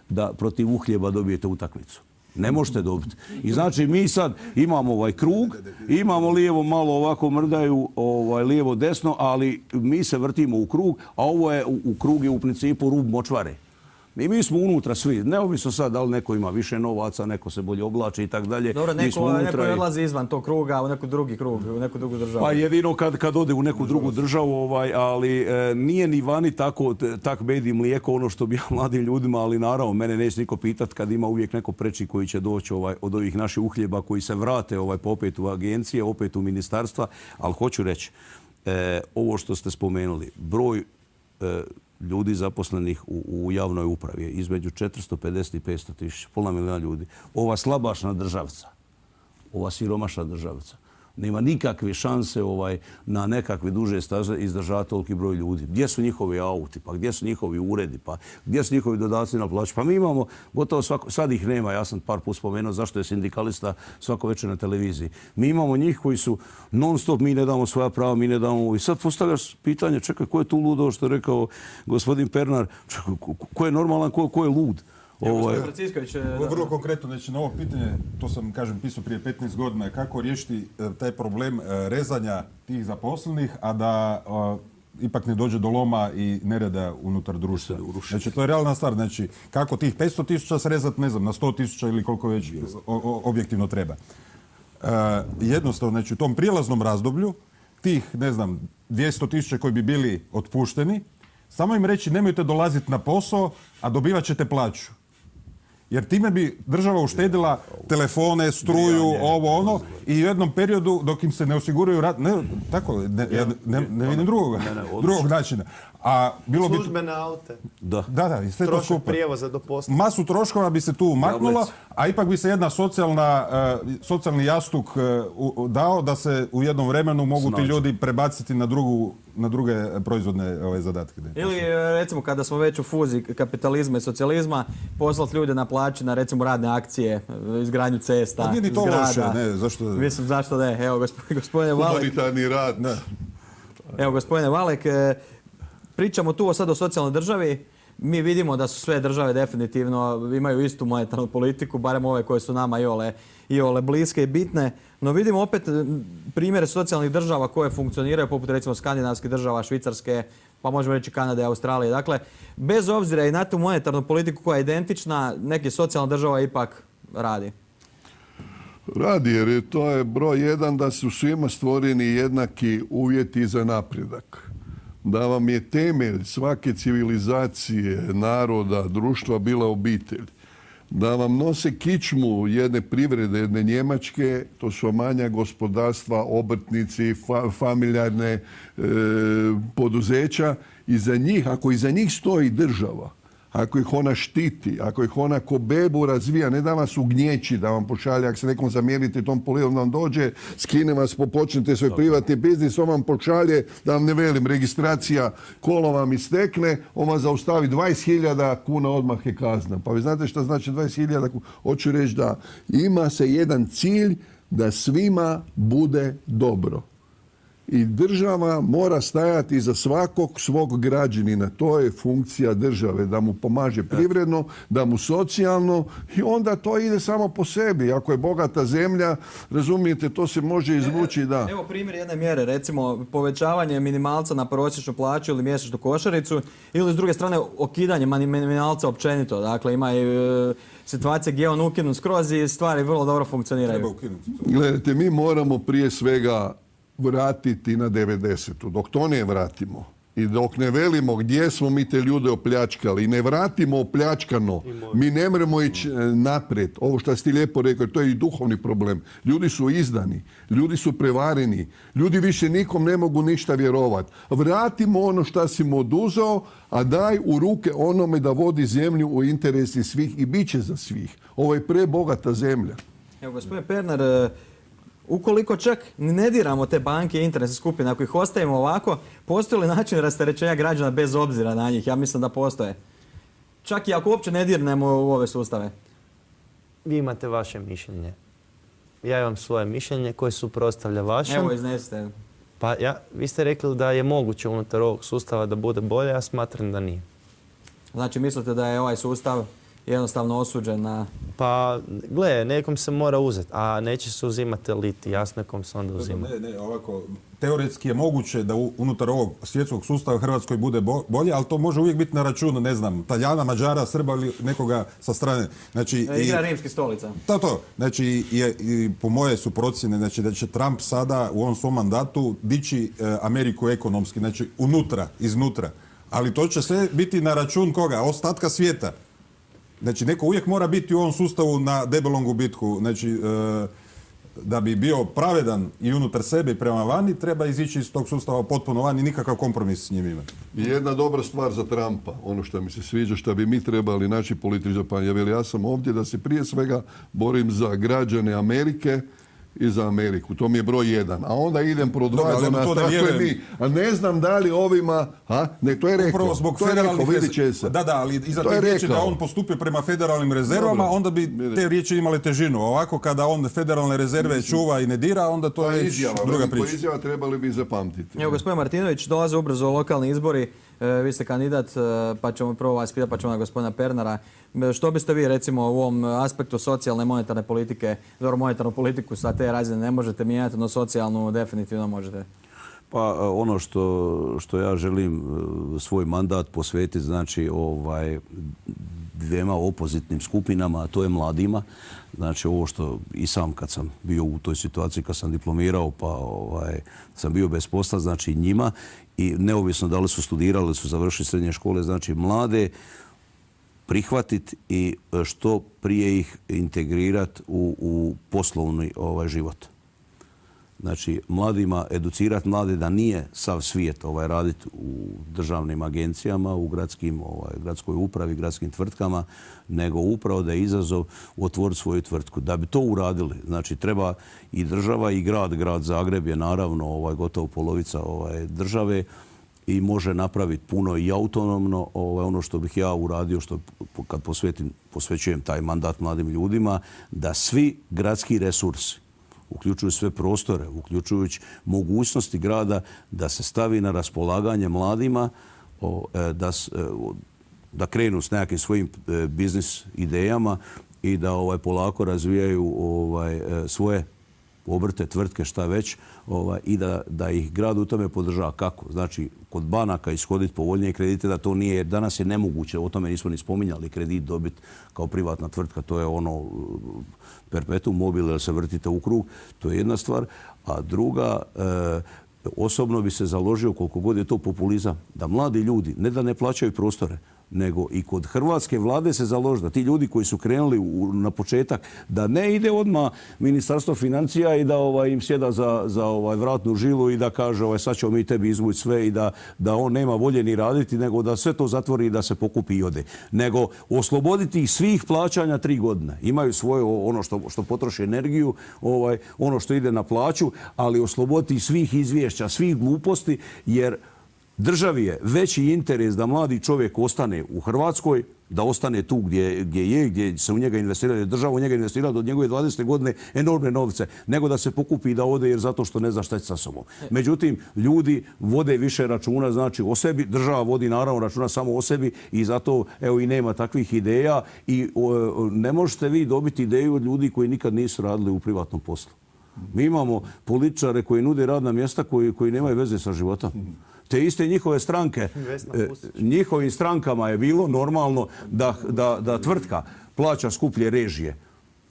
da protiv uhljeba dobijete utakmicu. Ne možete dobiti. I znači mi sad imamo ovaj krug, imamo lijevo malo ovako mrdaju, lijevo desno, ali mi se vrtimo u krug, a ovo je u krug je u principu rub močvare. I mi smo unutra svi, neovisno sad da li neko ima više novaca, neko se bolje oblači i tako dalje. Dobro, neko odlazi izvan tog kruga u neku drugi krug, u neku drugu državu. Pa jedino kad ode u neku drugu državu, ali nije ni vani tak med i mlijeko ono što bi ja mladim ljudima, ali naravno mene neće niko pitat kad ima uvijek neko preči koji će doći od ovih naših uhljeba koji se vrate opet u agencije, opet u ministarstva, ali hoću reći, ovo što ste spomenuli, broj ljudi zaposlenih u javnoj upravi je između 450 i 500 tisuća, pola milijuna ljudi. Ova slabašna državca, ova siromašna državca, nema nikakve šanse na nekakve duže staže izdržati toliki broj ljudi. Gdje su njihovi auti, pa gdje su njihovi uredi, pa gdje su njihovi dodaci na plaću? Pa mi imamo gotovo sad ih nema, ja sam par put spomenuo zašto je sindikalista svako večer na televiziji. Mi imamo njih koji su non stop, mi ne damo svoja prava, mi ne damo. I sad postavljaš pitanje, čekaj, ko je tu ludo što je rekao gospodin Pernar, čekaj, ko je normalan, ko je lud? Vrlo konkretno, znači na ovo pitanje, to sam pisao prije 15 godina, kako riješiti taj problem rezanja tih zaposlenih, a da ipak ne dođe do loma i nereda unutar društva. Znači to je realna stvar, znači kako tih 500 tisuća srezati, ne znam, na 100 tisuća ili koliko već objektivno treba. Jednostavno, znači u tom prijelaznom razdoblju, tih, ne znam, 200 tisuća koji bi bili otpušteni, samo im reći nemojte dolaziti na posao, a dobivat ćete plaću. Jer time bi država uštedila telefone, struju, ovo, ono i u jednom periodu dok im se ne osiguraju rad... Ne vidim drugog načina. A bilo bi... Službene aute. Da, i sve to skupa. Trošak prijevoza do posla. Masu troškova bi se tu umaknula, a ipak bi se jedna socijalni jastuk dao da se u jednom vremenu mogu ti ljudi prebaciti na druge proizvodne zadatke. Ili recimo kada smo već u fuziji kapitalizma i socijalizma, poslati ljude na plaći na recimo radne akcije, izgradnju cesta, zgrada. Nije ni to loše, ne, zašto? Mislim, zašto ne? Evo, gospodine Valek. Humanitarni rad. Evo, gospodine Valek, pričamo tu sad o socijalnoj državi. Mi vidimo da su sve države definitivno imaju istu monetarnu politiku, barem ove koje su nama iole bliske i bitne. No vidimo opet primjere socijalnih država koje funkcioniraju, poput recimo skandinavskih država, Švicarske, pa možemo reći Kanade, Australije. Dakle, bez obzira i na tu monetarnu politiku koja je identična, neke socijalna država ipak radi. Radi, jer to je broj jedan da su svima stvoreni jednaki uvjeti za napredak. Da vam je temelj svake civilizacije, naroda, društva bila obitelj. Da vam nose kičmu jedne privrede, jedne Njemačke, to su manja gospodarstva, obrtnici, familijarne poduzeća. Iza njih, ako iza njih stoji država, ako ih ona štiti, ako ih ona ko bebu razvija, ne da vas ugnječi, da vam pošalje, ako se nekom zamjerite tom polivom vam dođe, skine vas, počnete svoj privatni biznis, on vam pošalje, da vam ne velim, registracija kola vam istekne, on vas zaustavi 20.000 kuna, odmah je kazna. Pa vi znate što znači 20.000 kuna? Hoću reći da ima se jedan cilj da svima bude dobro. I država mora stajati iza svakog svog građanina. To je funkcija države, da mu pomaže privredno, da mu socijalno i onda to ide samo po sebi. Ako je bogata zemlja, razumijete, to se može izvući, da. Evo primjer jedne mjere, recimo povećavanje minimalca na prosječnu plaću ili mjesečnu košaricu ili s druge strane okidanje minimalca općenito. Dakle, ima i situacije gdje je on ukinut skroz i stvari vrlo dobro funkcioniraju. Treba ukinuti. Gledajte, mi moramo prije svega vratiti na 90-tu. Dok to ne vratimo i dok ne velimo gdje smo mi te ljude opljačkali i ne vratimo opljačkano, mi ne možemo ići naprijed. Ovo što si ti lijepo rekao, to je i duhovni problem. Ljudi su izdani, ljudi su prevareni, ljudi više nikom ne mogu ništa vjerovati. Vratimo ono što si mu oduzeo, a daj u ruke onome da vodi zemlju u interesi svih i bit će za svih. Ovo je prebogata zemlja. Evo, gospodin Pernar, ukoliko čak ne diramo te banke i interesne skupine, ako ih ostavimo ovako, postoji li način rasterećenja građana bez obzira na njih? Ja mislim da postoje. Čak i ako uopće ne dirnemo u ove sustave. Vi imate vaše mišljenje. Ja imam svoje mišljenje koje suprotstavlja vašem. Evo, iznesite. Pa vi ste rekli da je moguće unutar ovog sustava da bude bolje, ja smatram da nije. Znači, mislite da je ovaj sustav jednostavno osuđen na... Pa, gle, nekom se mora uzeti, a neće se uzimati eliti. Jasno kom se onda uzima. Ne, ovako, teoretski je moguće da unutar ovog svjetskog sustava Hrvatskoj bude bolje, ali to može uvijek biti na računu, ne znam, Talijana, Mađara, Srba ili nekoga sa strane. Znači, igra rimskih stolica. To. Znači, i po moje su procjene, znači, da će Trump sada u ovom svom mandatu dići Ameriku ekonomski, znači iznutra. Ali to će sve biti na račun koga? Ostatka svijeta. Znači, neko uvijek mora biti u ovom sustavu na debelom gubitku. Znači, da bi bio pravedan i unutar sebe i prema vani, treba izići iz tog sustava potpuno van i nikakav kompromis s njim imati. I jedna dobra stvar za Trumpa, ono što mi se sviđa, što bi mi trebali naći političari, pa ja sam ovdje da se prije svega borim za građane Amerike i za Ameriku. To mi je broj 1. A onda idem pro 2 do nas, tako je mi. A ne znam da li ovima... Ne, to je rekao. Upravo zbog federalnih rezerva. Da, ali iza te riječi da on postupio prema federalnim rezervama, onda bi te riječi imale težinu. Ovako, kada on federalne rezerve čuva i ne dira, onda to je druga priča. Izjava trebali bi zapamtiti. Evo, gospodin Martinović, dolaze ubrzo lokalni izbori. Vi ste kandidat, pa ćemo prvo vas pitati, pa ćemo na gospodina Pernara. Što biste vi, recimo, u ovom aspektu socijalne monetarne politike, dobro, monetarnu politiku sa te razine ne možete mijenjati, no socijalnu definitivno možete? Pa ono što ja želim svoj mandat posvetiti, znači dvema opozitnim skupinama, a to je mladima. Znači ovo što i sam kad sam bio u toj situaciji, kad sam diplomirao, pa sam bio bez posla, znači njima, i neovisno da li su studirali ili su završili srednje škole, znači mlade prihvatiti i što prije ih integrirati u poslovni život. Znači, mladima, educirati mlade da nije sav svijet raditi u državnim agencijama, u gradskoj upravi, gradskim tvrtkama, nego upravo da je izazov otvoriti svoju tvrtku. Da bi to uradili, znači treba i država i grad Zagreb je naravno gotovo polovica države i može napraviti puno i autonomno. Ono što bih ja uradio, što kad posvećujem taj mandat mladim ljudima, da svi gradski resursi, uključuju sve prostore, uključujući mogućnosti grada da se stavi na raspolaganje mladima, da krenu s nekakvim svojim biznis idejama i da polako razvijaju svoje obrte, tvrtke, šta već, i da ih grad u tome podržava. Kako? Znači, kod banaka ishoditi povoljnije kredite, da to nije, jer danas je nemoguće, o tome nismo ni spominjali, kredit dobiti kao privatna tvrtka, to je ono perpetuum mobile, da se vrtite u krug, to je jedna stvar. A druga, osobno bi se založio, koliko god je to populizam, da mladi ljudi, ne da ne plaćaju prostore, nego i kod hrvatske vlade se založi da ti ljudi koji su krenuli na početak, da ne ide odmah Ministarstvo financija i da im sjeda za vratnu žilu i da kaže sad ćemo mi tebi izvući sve i da on nema volje ni raditi, nego da sve to zatvori i da se pokupi i ode. Nego osloboditi ih svih plaćanja 3 godine. Imaju svoje ono što potroši energiju, ono što ide na plaću, ali osloboditi ih svih izvješća, svih gluposti, jer državi je veći interes da mladi čovjek ostane u Hrvatskoj, da ostane tu gdje se u njega investirali, država u njega investirala do njegove 20. godine enormne novce, nego da se pokupi i da ode jer zato što ne zna šta će sa sobom. Međutim, ljudi vode više računa, znači o sebi, država vodi naravno računa samo o sebi i zato i nema takvih ideja i ne možete vi dobiti ideju od ljudi koji nikad nisu radili u privatnom poslu. Mi imamo političare koji nude radna mjesta koji nemaju veze sa životom. Te iste njihove stranke, njihovim strankama je bilo normalno da tvrtka plaća skuplje režije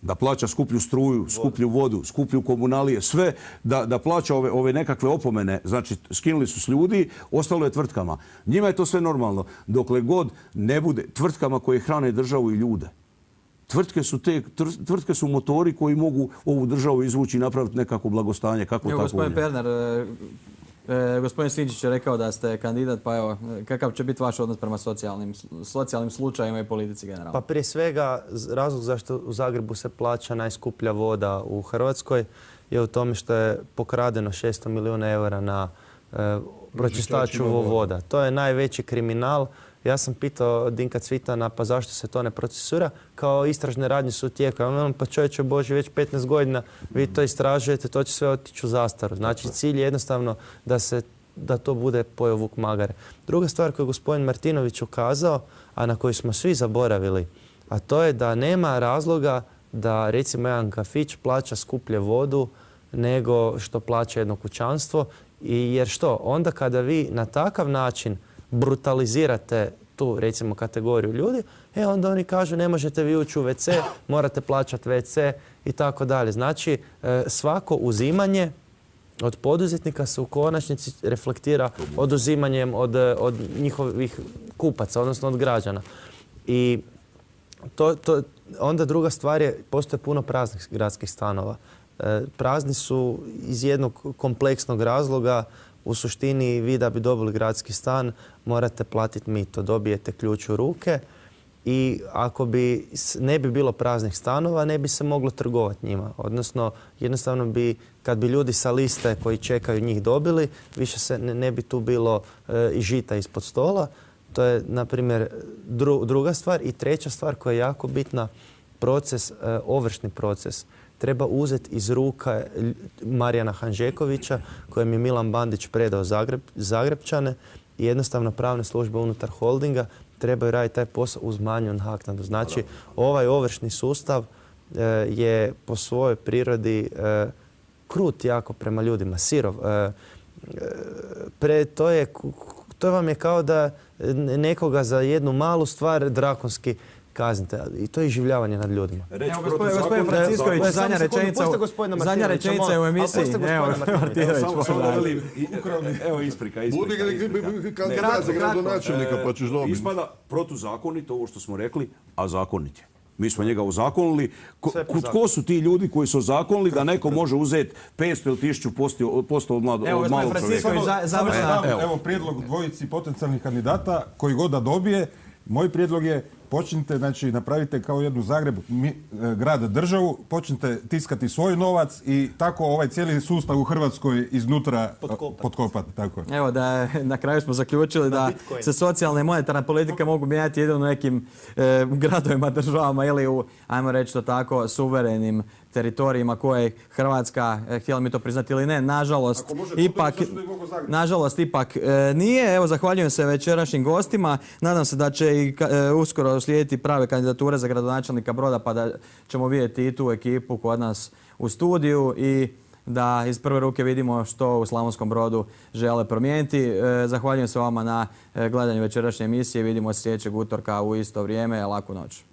da plaća skuplju struju, skuplju vodu, skuplju komunalije, sve da plaća ove nekakve opomene. Znači, skinuli su s ljudi, ostalo je tvrtkama. Njima je to sve normalno. Dokle god ne bude tvrtkama koje hrane državu i ljude. Tvrtke su motori koji mogu ovu državu izvući i napraviti nekako blagostanje. Kako tako gospodin Pernar, gospodin Sinčić je rekao da ste kandidat, pa evo, kakav će biti vaš odnos prema socijalnim slučajima i politici generalno? Pa prije svega, razlog zašto u Zagrebu se plaća najskuplja voda u Hrvatskoj je u tome što je pokradeno 600 milijuna eura na pročistaču voda. To je najveći kriminal. Ja sam pitao Dinka Cvitana pa zašto se to ne procesuira, kao istražne radnje su u tijeku. Ja velim, pa čovječe Bože, već 15 godina vi to istražujete, to će sve otići u zastaru. Znači cilj je jednostavno da to bude pojeo vuk magare. Druga stvar koju je gospodin Martinović ukazao, a na koju smo svi zaboravili, a to je da nema razloga da recimo jedan kafić plaća skuplje vodu nego što plaća jedno kućanstvo. Jer što? Onda kada vi na takav način brutalizirate tu recimo kategoriju ljudi, onda oni kažu ne možete vi ući u WC, morate plaćati WC i tako dalje. Znači svako uzimanje od poduzetnika se u konačnici reflektira oduzimanjem od njihovih kupaca, odnosno od građana. I onda druga stvar je, postoje puno praznih gradskih stanova. Prazni su iz jednog kompleksnog razloga. U suštini vi da bi dobili gradski stan morate platiti mito, dobijete ključ u ruke i ako ne bi bilo praznih stanova ne bi se moglo trgovati njima. Odnosno jednostavno bi kad bi ljudi sa liste koji čekaju njih dobili više se ne bi tu bilo i žita ispod stola. To je na primjer druga stvar. I treća stvar koja je jako bitna, ovršni proces. Treba uzeti iz ruka Marijana Hanžekovića kojem je Milan Bandić predao Zagrepčane i jednostavno pravne službe unutar holdinga trebaju raditi taj posao uz manju naknadu. Znači ovaj ovršni sustav je po svojoj prirodi krut jako prema ljudima, sirov. To vam je kao da nekoga za jednu malu stvar drakonski kaznite. I to je iživljavanje nad ljudima. Evo, gospodin Francisković, zadnja rečenica u emisiji. Evo isprika. Budi kandidat za gradonačelnika pa ćeš dobiti. Ispada protuzakonito ovo što smo rekli, a zakonit je. Mi smo njega ozakonili. Tko su ti ljudi koji su ozakonili da neko može uzeti 500 ili 1000% od malog čovjeka? Evo prijedlog dvojici potencijalnih kandidata koji god da dobije. Moj prijedlog je počnite, znači napravite kao jednu Zagreb, grad, državu, počnite tiskati svoj novac i tako ovaj cijeli sustav u Hrvatskoj iznutra potkopati. Tako. Evo da na kraju smo zaključili da se socijalna i monetarna politika mogu mijenjati jedino u nekim gradovima, državama ili u, ajmo reći to tako, suverenim teritorijima koje Hrvatska, htjela mi to priznati ili ne, nažalost ipak nije. Evo, zahvaljujem se večerašnjim gostima. Nadam se da će i uskoro slijediti prave kandidature za gradonačelnika Broda pa da ćemo vidjeti i tu ekipu kod nas u studiju i da iz prve ruke vidimo što u Slavonskom Brodu žele promijeniti. Zahvaljujem se vama na gledanju večerašnje emisije. Vidimo se sljedećeg utorka u isto vrijeme. Laku noć.